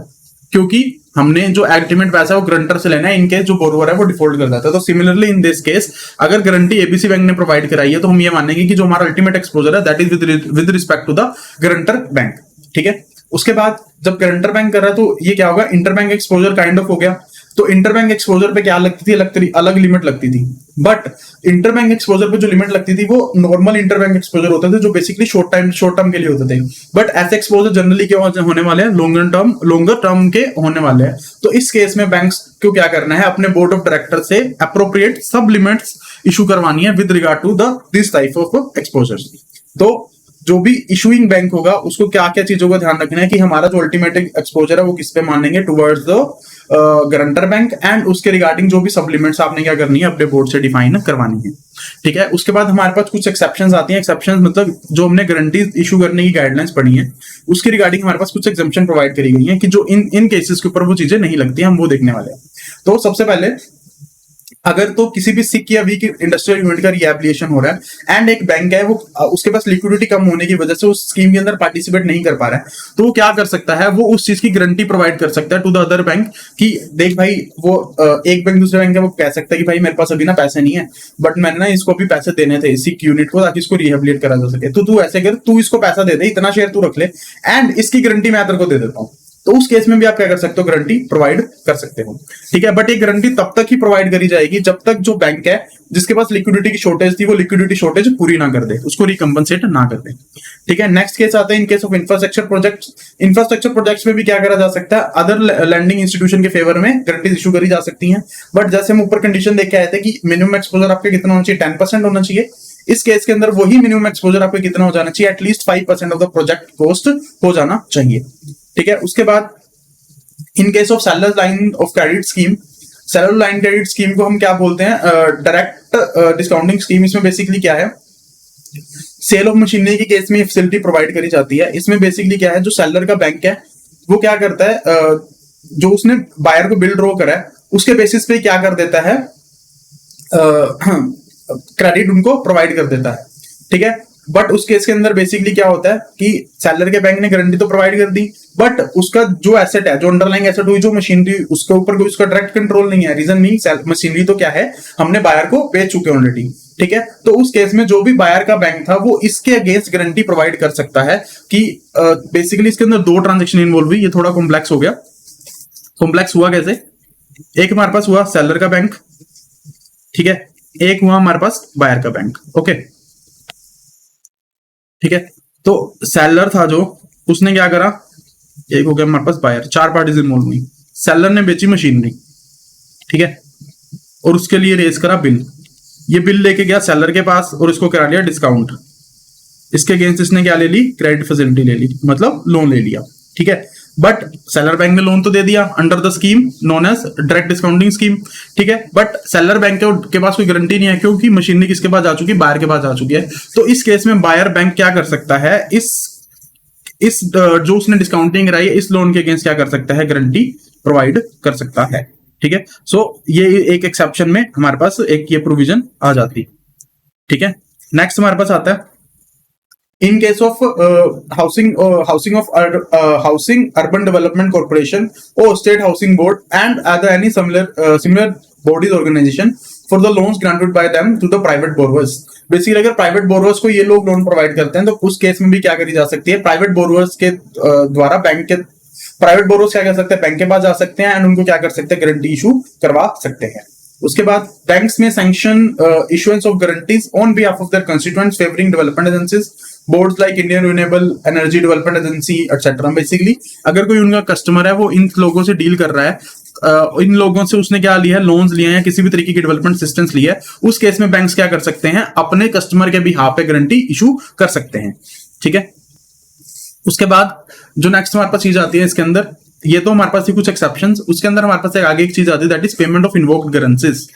क्योंकि हमने जो अल्टीमेट पैसा है वो गारंटर से लेना है इन केस जो बोरोवर है वो डिफॉल्ट कर जाता है। तो सिमिलरली इन दिस केस अगर गारंटी एबीसी बैंक ने प्रोवाइड कराई है तो हम ये मानेंगे कि जो हमारा अल्टीमेट एक्सपोजर है that is with respect to the guarantor bank, ठीक है। उसके बाद जब गारंटर बैंक कर रहा है तो ये क्या होगा, इंटरबैंक एक्सपोजर काइंड ऑफ हो गया। तो इंटरबैंक एक्सपोजर पे क्या लगती थी, अलग लिमिट लगती थी, बट इंटरबैंक एक्सपोजर पे जो लिमिट लगती थी वो नॉर्मल इंटरबैंक एक्सपोजर होते थे जो बेसिकली शॉर्ट टर्म के लिए होते थे। बट ऐसे एक्सपोजर जनरली क्या होने वाले हैं, लॉन्गर टर्म के होने वाले हैं। तो इस केस में बैंक्स को क्या करना है, अपने बोर्ड ऑफ डायरेक्टर से अप्रोप्रिएट सब लिमिट्स इशू करवानी है with regard to this type of exposures. तो जो भी इशूइंग बैंक होगा उसको क्या क्या चीजों का ध्यान रखना है कि हमारा जो अल्टीमेट एक्सपोजर है वो किस पे मानेंगे, towards the guarantor bank, and उसके रिगार्डिंग जो भी सप्लीमेंट्स आपने क्या करनी है अपने बोर्ड से डिफाइन करवानी है, ठीक है। उसके बाद हमारे पास कुछ एक्सेप्शंस आती हैं। एक्सेप्शंस मतलब जो हमने गारंटी इशू करने की गाइडलाइंस पढ़ी है उसके रिगार्डिंग हमारे पास कुछ एग्जम्पशन प्रोवाइड करी गई है कि जो इन केसेस के ऊपर वो चीजें नहीं लगती, हम वो देखने वाले हैं। तो सबसे पहले, अगर तो किसी भी सिक या वीक इंडस्ट्रियल यूनिट का रिएबिलिटेशन हो रहा है एंड एक बैंक है वो उसके पास लिक्विडिटी कम होने की वजह से उस स्कीम के अंदर पार्टिसिपेट नहीं कर पा रहा है, तो वो क्या कर सकता है, वो उस चीज की गारंटी प्रोवाइड कर सकता है टू द अदर बैंक कि देख भाई, वो एक बैंक दूसरे बैंक है वो कह सकता है कि भाई मेरे पास अभी ना पैसे नहीं है बट मैंने ना इसको भी पैसे देने थे सिक यूनिट को ताकि इसको रिहेबिलिटेट करा जा सके, तो तू ऐसे कर, तू इसको पैसा दे दे, इतना शेयर तू रख ले एंड इसकी गारंटी मैं तेरे को दे देता हूँ। तो उस केस में भी आप क्या कर सकते हो, गारंटी प्रोवाइड कर सकते हो। ठीक है, बट ये गारंटी तब तक ही प्रोवाइड करी जाएगी जब तक जो बैंक है जिसके पास लिक्विडिटी की शॉर्टेज थी वो लिक्विडिटी शॉर्टेज पूरी ना कर दे, उसको रिकम्पनसेट ना कर दे। ठीक है, नेक्स्ट केस आता है in case of infrastructure projects. Infrastructure projects में भी क्या करा जा सकता है, अदर लैंडिंग इंस्टीट्यूशन के फेवर में गारंटीज इशू करी जा सकती हैं। बट जैसे हम ऊपर कंडीशन देख के आए थे कि मिनिमम एक्सपोजर आपके कितना होना चाहिए, 10% होना चाहिए। इस केस के अंदर वही मिनिमम एक्सपोजर आपको कितना हो जाना चाहिए, at least 5% of the project cost हो जाना चाहिए। ठीक है, उसके बाद इन case of seller line of credit scheme, seller line credit scheme को हम क्या बोलते हैं, डायरेक्ट डिस्काउंटिंग स्कीम। इसमें बेसिकली क्या है, सेल ऑफ मशीनरी के केस में फैसिलिटी प्रोवाइड करी जाती है। इसमें बेसिकली क्या है, जो सेलर का बैंक है वो क्या करता है, जो उसने बायर को बिल ड्रॉ करा है उसके बेसिस पे क्या कर देता है, क्रेडिट उनको प्रोवाइड कर देता है। ठीक है, बट उस केस के अंदर बेसिकली क्या होता है कि सेलर के बैंक ने गारंटी तो प्रोवाइड कर दी, बट उसका जो एसेट है, जो अंडरलाइंग एसेट हुई, जो मशीनरी, उसके ऊपर कोई उसका डायरेक्ट कंट्रोल नहीं है। रीजन मीन मशीनरी तो क्या है, हमने बायर को बेच चुके हैं ऑलरेडी। ठीक है, तो उस केस में जो भी बायर का बैंक था वो इसके अगेंस्ट गारंटी प्रोवाइड कर सकता है कि बेसिकली इसके अंदर 2 ट्रांजेक्शन इन्वॉल्व हुई। ये थोड़ा कॉम्प्लेक्स हो गया। कॉम्प्लेक्स हुआ कैसे, एक हमारे पास हुआ सेलर का बैंक, ठीक है, एक हुआ हमारे पास बायर का बैंक। ओके, ठीक है, तो सेलर था जो, उसने क्या करा, एक हो गया हमारे पास बायर, 4 पार्टीज इन्वॉल्व हुई। सेलर ने बेची मशीनरी, ठीक है, और उसके लिए रेज करा बिल। ये बिल लेके गया सेलर के पास और इसको करा लिया डिस्काउंट। इसके अगेंस्ट इसने क्या ले ली, क्रेडिट फैसिलिटी ले ली, मतलब लोन ले लिया। ठीक है, बट सेलर बैंक ने लोन तो दे दिया under the scheme known as direct discounting scheme. ठीक है, बट सेलर बैंक के पास कोई गारंटी नहीं है क्योंकि मशीनरी किसके पास जा चुकी है, बायर के पास जा चुकी है। तो इस केस में बायर बैंक क्या कर सकता है, इस जो उसने डिस्काउंटिंग कराई है इस लोन के अगेंस्ट क्या कर सकता है, गारंटी प्रोवाइड कर सकता है। ठीक है, सो ये एक एक्सेप्शन में हमारे पास एक ये प्रोविजन आ जाती। ठीक है, नेक्स्ट हमारे पास आता है in case of housing urban development corporation or state housing board and other any similar bodies organization for the loans granted by them to the private borrowers। Basically अगर प्राइवेट बोरोवर्स को ये लोग loan provide करते हैं तो उस case में भी क्या करी जा सकती है, प्राइवेट बोरोवर्स के द्वारा बैंक के प्राइवेट बोरोवर्स क्या कर सकते हैं, बैंक के पास जा सकते हैं एंड उनको क्या कर सकते हैं, गारंटी इशू करवा सकते हैं। उसके बाद बैंक्स में sanction issuance of guarantees on behalf of there constituents favouring development agencies, boards like Indian renewable energy development agency etcetera. Basically अगर कोई उनका कस्टमर है वो इन लोगों से डील कर रहा है, इन लोगों से उसने क्या लिया है, लोन्स लिए हैं या किसी भी तरीके की डेवलपमेंट असिस्टेंस लिया है, उस केस में बैंक्स क्या कर सकते हैं, अपने कस्टमर के बिहाफ पे गारंटी इशू कर सकते हैं। ठीक है, उसके बाद जो नेक्स्ट हमारे पास चीज आती है इसके अंदर, ये तो हमारे पास कुछ एक्सेप्शंस, उसके अंदर हमारे पास एक आगे एक चीज आती है that is payment of invoked guarantees.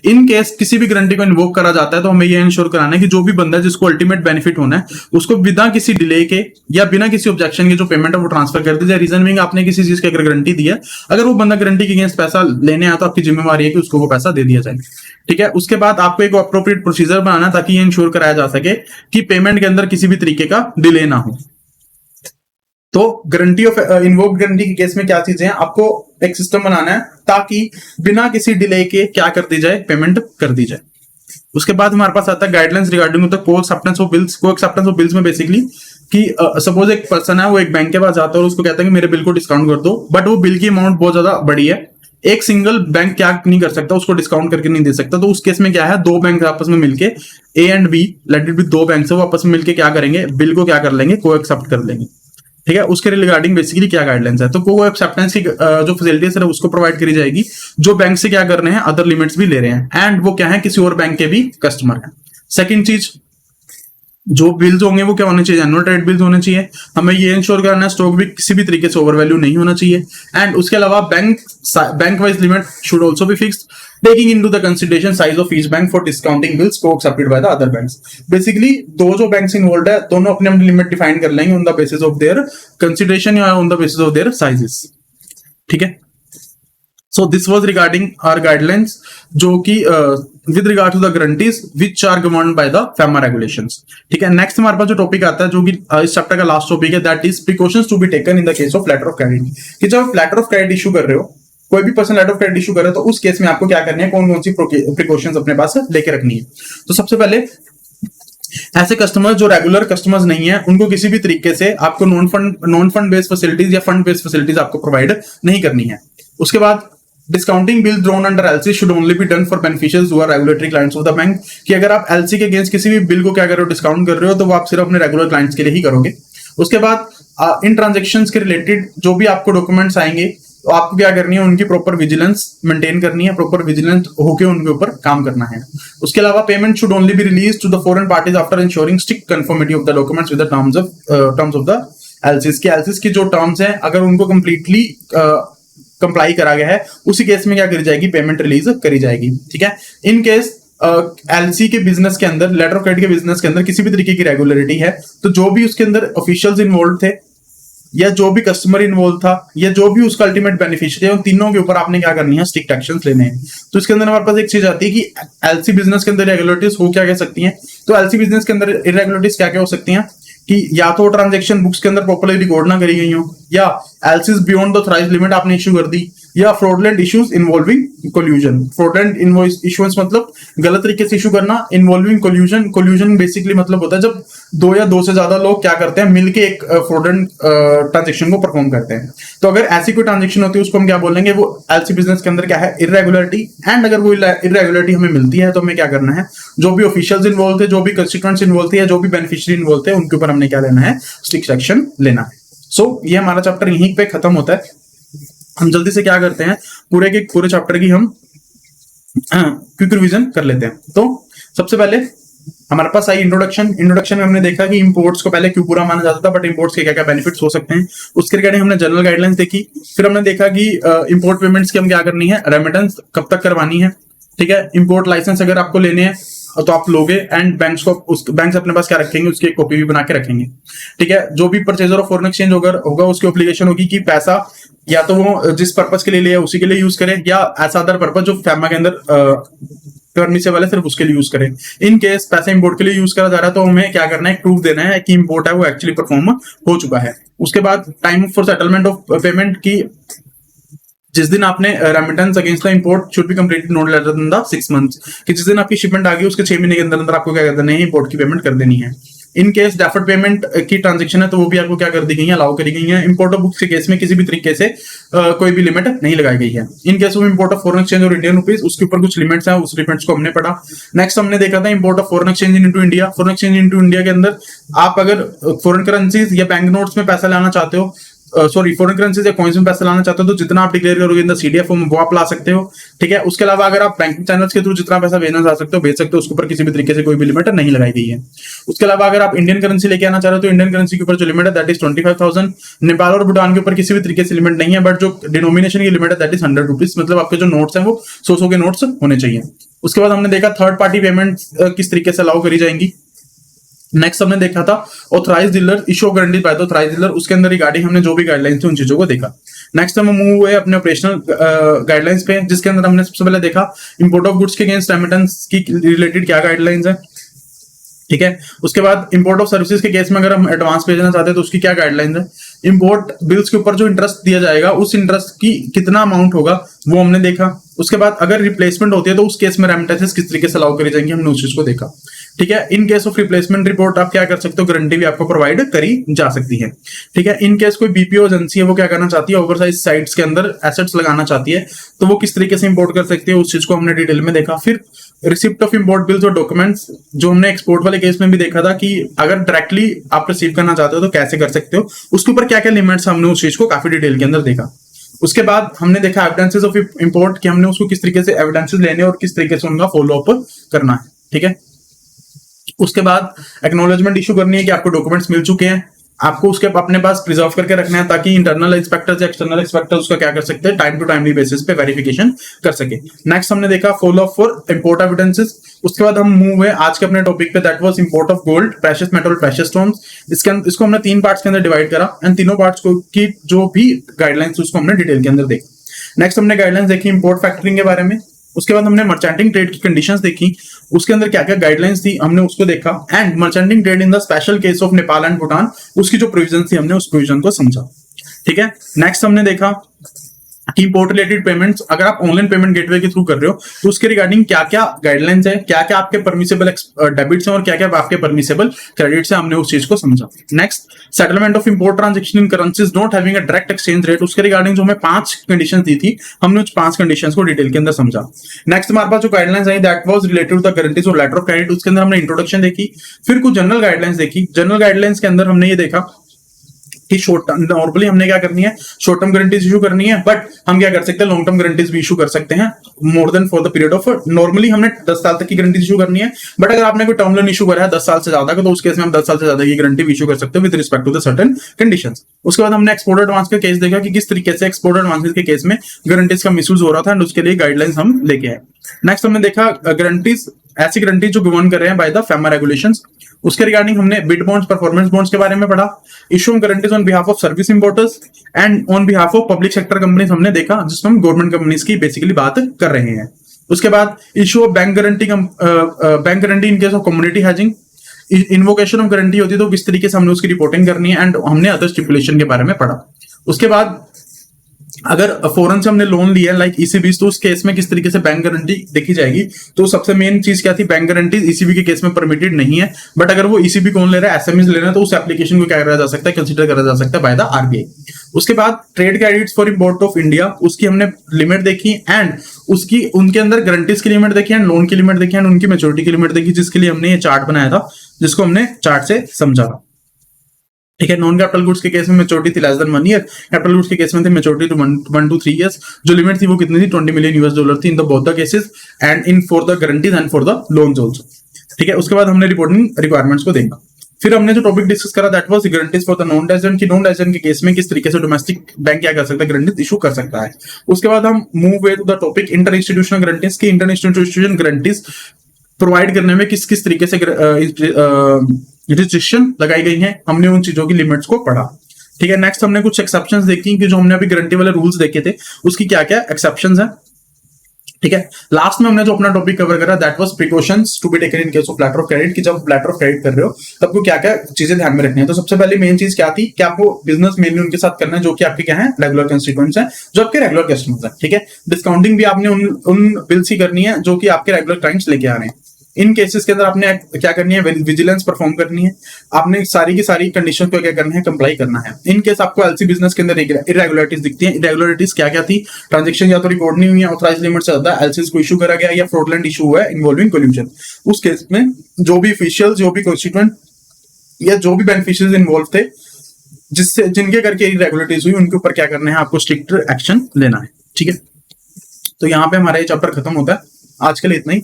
In case किसी भी गारंटी को इन्वोक करा जाता है तो हमें ये इंश्योर कराना है कि जो भी बंदा है जिसको अल्टीमेट बेनिफिट होना है उसको बिना किसी डिले के या बिना किसी ऑब्जेक्शन के जो पेमेंट है वो ट्रांसफर कर दी जाए। रीजन बीइंग आपने किसी चीज की अगर गारंटी दी है, अगर वो बंदा गारंटी के अगेंस्ट पैसा लेने आया तो आपकी जिम्मेवारी है कि उसको वो पैसा दे दिया जाए। ठीक है, उसके बाद आपको एक अप्रोप्रिएट प्रोसीजर बनाना ताकि ये इंश्योर कराया जा सके कि पेमेंट के अंदर किसी भी तरीके का डिले ना हो। तो गारंटी ऑफ इन्वोक्ड गारंटी के केस में क्या चीजें हैं, आपको एक सिस्टम बनाना है ताकि बिना किसी डिले के क्या कर दी जाए, पेमेंट कर दी जाए। उसके बाद हमारे पास आता है गाइडलाइंस रिगार्डिंग द को एक्सेप्टेंस ऑफ बिल्स। को एक्सेप्टेंस ऑफ बिल्स में बेसिकली कि सपोज एक पर्सन है वो एक बैंक के पास जाता है और उसको कहता है कि मेरे बिल को डिस्काउंट कर दो, बट वो बिल की अमाउंट बहुत ज्यादा बड़ी है, एक सिंगल बैंक क्या नहीं कर सकता, उसको डिस्काउंट करके नहीं दे सकता। तो उस केस में क्या है, 2 बैंक आपस में मिलके A and B, let it be 2 bank है, वो आपस में मिलके क्या करेंगे, बिल को क्या कर लेंगे, को एक्सेप्ट कर लेंगे। ठीक है, उसके रिगार्डिंग बेसिकली क्या गाइडलाइंस है, तो को एक्सेप्टेंस की जो फैसिलिटीज है उसको प्रोवाइड करी जाएगी जो बैंक से क्या कर रहे हैं, अदर लिमिट्स भी ले रहे हैं एंड वो क्या है, किसी और बैंक के भी कस्टमर है। सेकंड चीज, जो बिल्स होंगे वो क्या होने चाहिए, एनुअल ट्रेड बिल्स होने चाहिए। हमें ये इंश्योर करना है स्टॉक भी किसी भी तरीके से ओवर वैल्यू नहीं होना चाहिए एंड उसके अलावा bank wise limit should also be fixed taking into the consideration size of each bank for discounting bills co-accepted by the other banks। Basically दो जो बैंक्स इन्वॉल्व है दोनों अपने अपने लिमिट डिफाइन कर लेंगे on the basis of their consideration या on the basis of their sizes. ठीक है, so this was regarding our guidelines जो कि with regard to the guarantees which are governed by the FEMA regulations. ठीक है, next हमारे पास जो टॉपिक आता है जो कि इस चैप्टर का लास्ट टॉपिक है that is precautions to be taken in the case of letter of credit. कि जब आप लेटर ऑफ क्रेडिट इशू कर रहे हो, कोई भी person letter of credit issue कर रहा है तो उस केस में आपको क्या करनी है, कौन कौन सी प्रिकॉशंस अपने पास लेके रखनी है। तो सबसे पहले ऐसे कस्टमर जो रेगुलर कस्टमर्स नहीं है, उनको किसी भी तरीके से आपको नॉन फंड बेस्ड फैसिलिटीज या फंड बेस्ड फैसिलिटीज आपको प्रोवाइड नहीं करनी है। उसके बाद discounting bill drawn under LC should only be done for beneficiaries who are regulatory clients of the bank, कि अगर आप एलसी के अगेंस्ट किसी भी बिल को क्या कर रहे हो, डिस्काउंट कर रहे हो, तो वो आप सिर्फ अपने रेगुलर क्लाइंट्स के लिए ही करोगे। उसके बाद इन ट्रांजेक्शंस के रिलेटेड जो भी आपको डॉक्यूमेंट्स आएंगे, तो आपको क्या करनी है, उनकी प्रॉपर विजिलेंस मेंटेन करनी है, प्रॉपर विजिलेंस होकर उनके ऊपर काम करना है। उसके अलावा payment should only be release to the foreign parties after ensuring strict conformity of the documents with the terms of the LCs की जो टर्म्स हैं, अगर उनको कंप्लीटली कंप्लाई करा गया है, उसी केस में क्या करी जाएगी, पेमेंट रिलीज करी जाएगी। ठीक है। इन केस एलसी के बिजनेस के अंदर, लेटर ऑफ क्रेडिट के बिजनेस के अंदर किसी भी तरीके की रेगुलरिटी है, तो जो भी उसके अंदर ऑफिशियल्स इन्वॉल्व थे, या जो भी कस्टमर इन्वॉल्व था, या जो भी उसका अल्टीमेट बेनिफिशियरी है, उन तीनों के ऊपर आपने क्या करनी है, स्ट्रिक्ट एक्शंस लेने हैं। तो इसके अंदर हमारे पास एक चीज आती है कि एलसी बिजनेस के अंदर रेगुलरिटीज हो क्या कह सकती हैं। तो एलसी बिजनेस के अंदर इरेगुलरिटीज क्या क्या हो सकती हैं कि या तो ट्रांजैक्शन बुक्स के अंदर प्रॉपर्ली रिकॉर्ड ना करी गई हो, या LCs beyond the authorised limit आपने इशू कर दी, या fraudulent issues involving collusion. Fraudulent invoice issuance मतलब गलत तरीके से इशू करना, इन्वॉल्विंग कोल्यूजन। कोल्यूजन बेसिकली मतलब होता है जब दो या दो से ज्यादा लोग क्या करते हैं, मिलके एक फ्रॉडलेंट ट्रांजेक्शन को परफॉर्म करते हैं। तो अगर ऐसी कोई ट्रांजेक्शन होती है, उसको हम क्या बोलेंगे, वो एलसी बिजनेस के अंदर क्या है, इरेगुलरिटी। एंड अगर वो इरेगुलरिटी हमें मिलती है, तो हमें क्या करना है, जो भी ऑफिशियल्स इन्वॉल्व थे, जो भी कंस्टिट्यूएंट्स इन्वॉल्व थे, या जो भी बेनिफिशियरी इन्वॉल्व थे, उनके ऊपर हमने क्या लेना है, स्ट्रिक्ट एक्शन लेना है। सो ये हमारा चैप्टर यहीं पे खत्म होता है। हम जल्दी से क्या करते हैं, पूरे के पूरे चैप्टर की हम क्विक रिवीजन कर लेते हैं। तो सबसे पहले हमारे पास आई इंट्रोडक्शन में हमने देखा कि इंपोर्ट्स को पहले क्यों पूरा माना जाता था, बट इंपोर्ट्स के क्या क्या बेनिफिट्स हो सकते हैं। उसके रिगार्डिंग हमने जनरल गाइडलाइंस देखी। फिर हमने देखा कि इंपोर्ट पेमेंट्स की हम क्या करनी है, रेमिटेंस कब तक करवानी है। ठीक है। इंपोर्ट लाइसेंस अगर आपको लेने हैं तो आप लोगे, एंड बैंक्स अपने पास क्या रखेंगे, उसकी एक कॉपी भी बना के रखेंगे। ठीक है। जो भी परचेजर ऑफ फॉरेन एक्सचेंज होगा उसकी ऑब्लिगेशन होगी कि पैसा या तो वो जिस पर्पस के लिए लिया उसी के लिए यूज करें, या ऐसा अदर पर्पस जो फैमा के अंदर परमिसेबल है सिर्फ उसके लिए यूज करें। इन केस पैसा इंपोर्ट के लिए यूज करा जा रहा है, तो हमें क्या करना है, प्रूफ देना है कि इंपोर्ट है वो एक्चुअली परफॉर्म हो चुका है। उसके बाद time for settlement of payment की, जिस दिन आपने remittance against the import should be completed not later than the 6 months, कि जिस दिन आपकी शिपमेंट आ गई उसके 6 महीने के अंदर अंदर आपको क्या करना है, इंपोर्ट की पेमेंट कर देनी है। इन केस डेफर्ड पेमेंट की ट्रांजैक्शन है, तो वो भी आपको क्या कर दी गई है, अलाउ करी गई है। इंपोर्ट ऑफ बुक्स के केस में किसी भी तरीके से कोई भी लिमिट नहीं लगाई गई है। In case of import of foreign exchange और इंडियन रुपीज, उसके ऊपर कुछ लिमिट्स हैं, उस लिमिट्स को हमने पढ़ा। नेक्स्ट हमने देखा था import of foreign exchange into India. Foreign exchange into India के अंदर आप अगर फॉरेन करेंसीज या बैंक नोट्स में पैसा लाना चाहते हो, फॉरेन करेंसीज या कॉइन्स में पैसा लाना चाहते हो, तो जितना आप डिक्लेयर करोगे इन द सीडीएफ फॉर्म वो आप ला सकते हो। ठीक है। उसके अलावा अगर आप बैंकिंग चैनल्स के थ्रू जितना पैसा भेजना चाह सकते हो भेज सकते हो, उसके ऊपर किसी भी तरीके से कोई भी लिमिट नहीं लगाई गई है। उसके अलावा अगर आप इंडियन करेंसी लेके आना चाह रहे हो, तो इंडियन करेंसी के ऊपर जो लिमिट है दैट इज 25,000। नेपाल और भूटान के ऊपर किसी भी तरीके से लिमिट नहीं है, बट जो डिनोमिनेशन की लिमिट है दैट इज 100 रुपीज, मतलब आपके जो नोट्स हैं वो 100 के नोट्स होने चाहिए। उसके बाद हमने देखा थर्ड पार्टी पेमेंट किस तरीके से अलाउ करी जाएंगी। नेक्स्ट हमने देखा था authorise dealer issue guarantee by the authorise dealer, उसके अंदर रिगार्डिंग हमने जो भी गाइडलाइंस थी उन चीजों को देखा। नेक्स्ट हम मूव हुए अपने ऑपरेशनल गाइडलाइंस पे, जिसके अंदर हमने सबसे पहले देखा इंपोर्ट ऑफ गुड्स के अगेंस्ट रेमिटेंस की रिलेटेड क्या गाइडलाइंस है। ठीक है। उसके बाद इंपोर्ट ऑफ सर्विसेज के केस में अगर हम एडवांस भेजना चाहते हैं तो उसकी क्या गाइडलाइंस है। इंपोर्ट बिल्स के ऊपर जो इंटरेस्ट दिया जाएगा उस इंटरेस्ट की कितना अमाउंट होगा वो हमने देखा। उसके बाद अगर रिप्लेसमेंट होती है तो उस केस में रेमिटेंसेस किस तरीके से अलाउ करी जाएंगी, हमने उस चीज को देखा। ठीक है। In case of replacement report आप क्या कर सकते हो, गारंटी भी आपको प्रोवाइड करी जा सकती है। ठीक है। इन केस कोई बीपीओ एजेंसी है वो क्या करना चाहती है, ओवरसाइज साइट्स के अंदर एसेट्स लगाना चाहती है, तो वो किस तरीके से इंपोर्ट कर सकती है, उस चीज को हमने डिटेल में देखा। फिर रिसिप्ट ऑफ इंपोर्ट बिल्स और डॉक्यूमेंट्स, जो हमने एक्सपोर्ट वाले केस में भी देखा था कि अगर डायरेक्टली आप रिसीव करना चाहते हो तो कैसे कर सकते हो, उसके ऊपर क्या क्या लिमिट्स, हमने उस चीज को काफी डिटेल के अंदर देखा। उसके बाद हमने देखा एविडेंसेस ऑफ इंपोर्ट, कि हमने उसको किस तरीके से एविडेंसेस लेने और किस तरीके से उनका फॉलो अप करना है। ठीक है। उसके बाद एक्नॉलेजमेंट इशू करनी है कि आपको डॉक्यूमेंट्स मिल चुके हैं, आपको उसके अपने पास प्रिजर्व करके रखना है ताकि इंटरनल इंस्पेक्टर्स या एक्सटर्नल इंस्पेक्टर्स उसका क्या कर सकते हैं, टाइम टू टाइमली बेसिस पे वेरिफिकेशन कर सके। नेक्स्ट हमने देखा follow up for import evidences. उसके बाद हम मूव हुए आज के अपने टॉपिक पे, that was import of gold, precious metal, precious stones. इसको हमने 3 पार्ट्स के अंदर डिवाइड करा, एंड तीनों पार्ट्स को की जो भी गाइडलाइंस उसको हमने डिटेल के अंदर देखा। नेक्स्ट हमने गाइडलाइंस देखी इंपोर्ट फैक्टरिंग के बारे में। उसके बाद हमने मर्चेंटिंग ट्रेड की कंडीशंस देखी, उसके अंदर क्या क्या गाइडलाइंस थी हमने उसको देखा। And merchanting trade in the special case of Nepal and Bhutan, उसकी जो प्रोविजन थी हमने उस प्रोविजन को समझा। ठीक है। नेक्स्ट हमने देखा कि इंपोर्ट रिलेटेड पेमेंट्स अगर आप ऑनलाइन पेमेंट गेटवे के थ्रू कर रहे हो तो उसके रिगार्डिंग क्या क्या गाइडलाइंस है, क्या क्या आपके परमिसेबल डेबिट्स हैं और क्या क्या आपके परमिसेबल क्रेडिट्स हैं, हमने उस चीज को समझा। Next, settlement of import transaction in currencies not having a direct exchange rate, उसके रिगार्डिंग जो हमें 5 कंडीशन दी थी, हमने उस 5 कंडीशन को डिटेल के अंदर समझा। नेक्स्ट हमारे पास जो गाइडलाइंस आई that was related to the guarantees और लेटर ऑफ क्रेडिट, उसके अंदर हमने इंट्रोडक्शन देखी। फिर कुछ जनरल गाइडलाइंस देखी। जनरल गाइडलाइंस के अंदर हमने ये देखा कि शॉर्ट टर्म नॉर्मली हमने क्या करनी है, शॉर्ट टर्म गारंटीज इशू करनी है, बट हम क्या कर सकते हैं, लॉन्ग टर्म गारंटीज भी इशू कर सकते हैं more than for the period of, normally हमने 10 साल तक की गारंटी इशू करनी है, बट अगर आपने कोई टर्म लोन इशू करा है 10 साल से ज्यादा का, तो उस केस में हम 10 साल से ज्यादा की गारंटी इशू कर सकते हैं with respect to the certain conditions. उसके बाद हमने एक्सपोर्ट एडवांस का केस देखा कि किस तरीके से एक्सपोर्ट एडवांस के केस में गारंटीज का मिसयूज हो रहा था, एंड उसके लिए गाइडलाइंस हम लेके आए। नेक्स्ट हमने देखा गारंटीज, ऐसी गारंटी जो गवर्न कर रहे हैं बाय द फैमा रेगुलेशंस, उसके रिगार्डिंग हमने बिड बॉन्ड्स, परफॉर्मेंस बॉन्ड्स के बारे में पढ़ा। Issue guarantees on behalf of service importers and on behalf of public sector companies हमने देखा, जिसमें हम गवर्नमेंट कंपनीज की बेसिकली बात कर रहे हैं। उसके बाद issue of bank guarantee in case of community hedging, invocation of guarantee होती है तो किस तरीके से हमने उसकी रिपोर्टिंग करनी है, एंड हमने अदर स्टिपुलेशन के बारे में पढ़ा। उसके बाद अगर फॉरेन से हमने लोन लिया लाइक ईसीबी, तो उस केस में किस तरीके से बैंक गारंटी देखी जाएगी। तो सबसे मेन चीज क्या थी, बैंक गारंटी ईसीबी के केस में परमिटेड नहीं है, बट अगर वो ईसीबी कौन ले रहा है, एसएमईज ले रहा है, तो उस एप्लीकेशन को क्या करा जा सकता है, कंसीडर करा जा सकता है बाय द आरबीआई। उसके बाद trade credits for import of India, उसकी हमने लिमिट देखी, एंड उसकी उनके अंदर गारंटीज की लिमिट देखी, एंड लोन की लिमिट देखी, एंड उनकी मैच्योरिटी की लिमिट देखी, जिसके लिए हमने ये चार्ट बनाया था, जिसको हमने चार्ट से समझा था। ठीक है, नॉन कैपिटल गुड्स के केस में मैच्योरिटी थी less than 1 year, capital goods के केस में थी मैच्योरिटी टू 1 to 3 इयर्स। जो लिमिट थी वो कितनी थी, $20 मिलियन थी in the both the cases and in for the guarantees and for the loans also. ठीक है, उसके बाद हमने रिपोर्टिंग रिक्वायरमेंट्स को देखा। फिर हमने जो टॉपिक डिस्कस करा that was guarantees for the non resident, की नॉन रेजिडेंट के केस में किस तरीके से डोमेस्टिक बैंक क्या कर सकता है, गारंटीज इशू कर सकता है। उसके बाद हम move way to the topic inter institutional guarantees, की इंटर इंस्टीट्यूशन गारंटीज प्रोवाइड करने में किस किस तरीके से रिस्ट्रिक्शन लगाई गई हैं, हमने उन चीजों की लिमिट्स को पढ़ा। ठीक है, नेक्स्ट हमने कुछ एक्सेप्शंस देखी कि जो हमने अभी गारंटी वाले रूल्स देखे थे उसकी क्या क्या एक्सेप्शंस हैं। ठीक है, लास्ट में हमने जो अपना टॉपिक कवर करा that was precautions to be taken in case of letter of credit, कि जब लेटर ऑफ क्रेडिट कर रहे हो तब को क्या क्या चीजें ध्यान में रखनी है। तो सबसे पहले मेन चीज क्या थी कि आपको बिजनेस मेनली उनके साथ करना है जो कि आपके क्या है, रेगुलर कंस्टिट्यूएंट्स हैं, जो आपके रेगुलर कस्टमर्स हैं। ठीक है, डिस्काउंटिंग भी आपने उन बिल्स ही करनी है जो कि आपके रेगुलर क्लाइंट्स लेके आ रहे हैं। इन केसेस के अंदर आपने क्या करनी है, विजिलेंस परफॉर्म करनी है, आपने सारी की सारी कंडीशन को क्या करना है, कंप्लाई करना है। इन केस आपको एलसी बिजनेस के अंदर इरेगुलरिटीज दिखती हैं, इरेगुलरिटीज क्या क्या थी, ट्रांजैक्शन या तो रिकॉर्ड नहीं हुई है, ऑथराइज लिमिट से ज्यादा एलसीज को इशू करा गया, या फ्रॉडलेंट इशू हुआ है इन्वॉल्विंग कोल्यूशन। उस केस में जो भी ऑफिशियल, जो भी कॉन्स्टिट्यूएंट या जो भी बेनिफिशियरीज इन्वॉल्व थे जिससे जिनके करके इरेगुलरिटीज हुई, उनके ऊपर क्या करना है, आपको स्ट्रिक्ट एक्शन लेना है। ठीक है, तो यहाँ पे हमारा ये चैप्टर खत्म होता है। आज के लिए इतना ही।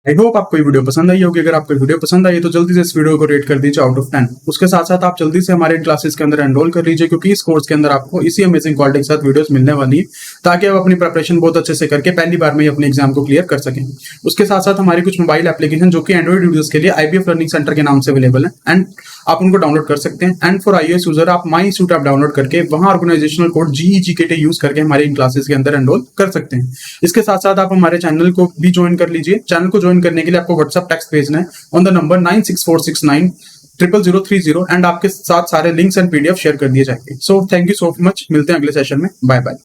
आई होप आपको ये वीडियो पसंद आई होगी। अगर आपको वीडियो पसंद आई तो जल्दी से इस वीडियो को रेट कर दीजिए आउट ऑफ 10। उसके साथ साथ आप जल्दी से हमारे क्लासेस के अंदर एनरोल कर लीजिए, क्योंकि इस कोर्स के अंदर आपको इसी अमेजिंग क्वालिटी के साथ वीडियोस मिलने वाली है, ताकि आप अपनी प्रिपरेशन बहुत अच्छे से करके पहली बार में ही अपने एग्जाम को क्लियर कर सकें। उसके साथ साथ हमारी कुछ मोबाइल एप्लीकेशन जो कि एंड्रॉइड यूजर्स के लिए आईबीएफ लर्निंग सेंटर के नाम से अवेलेबल है, एंड आप उनको डाउनलोड कर सकते हैं। एंड फॉर iOS यूजर आप माई इंस्टीट्यूट ऐप डाउनलोड करके वहां ऑर्गेनाइजेशनल कोड GEGKT यूज करके हमारे इन क्लासेस के अंदर एनरोल कर सकते हैं। इसके साथ साथ आप हमारे चैनल को भी ज्वाइन कर लीजिए। चैनल को ज्वाइन करने के लिए आपको व्हाट्सएप टेक्स्ट भेजना है ऑन द नंबर 9646900030 एंड आपके साथ सारे लिंक्स एंड PDF शेयर कर दिए जाएंगे। So thank you so much, मिलते हैं अगले सेशन में। Bye bye.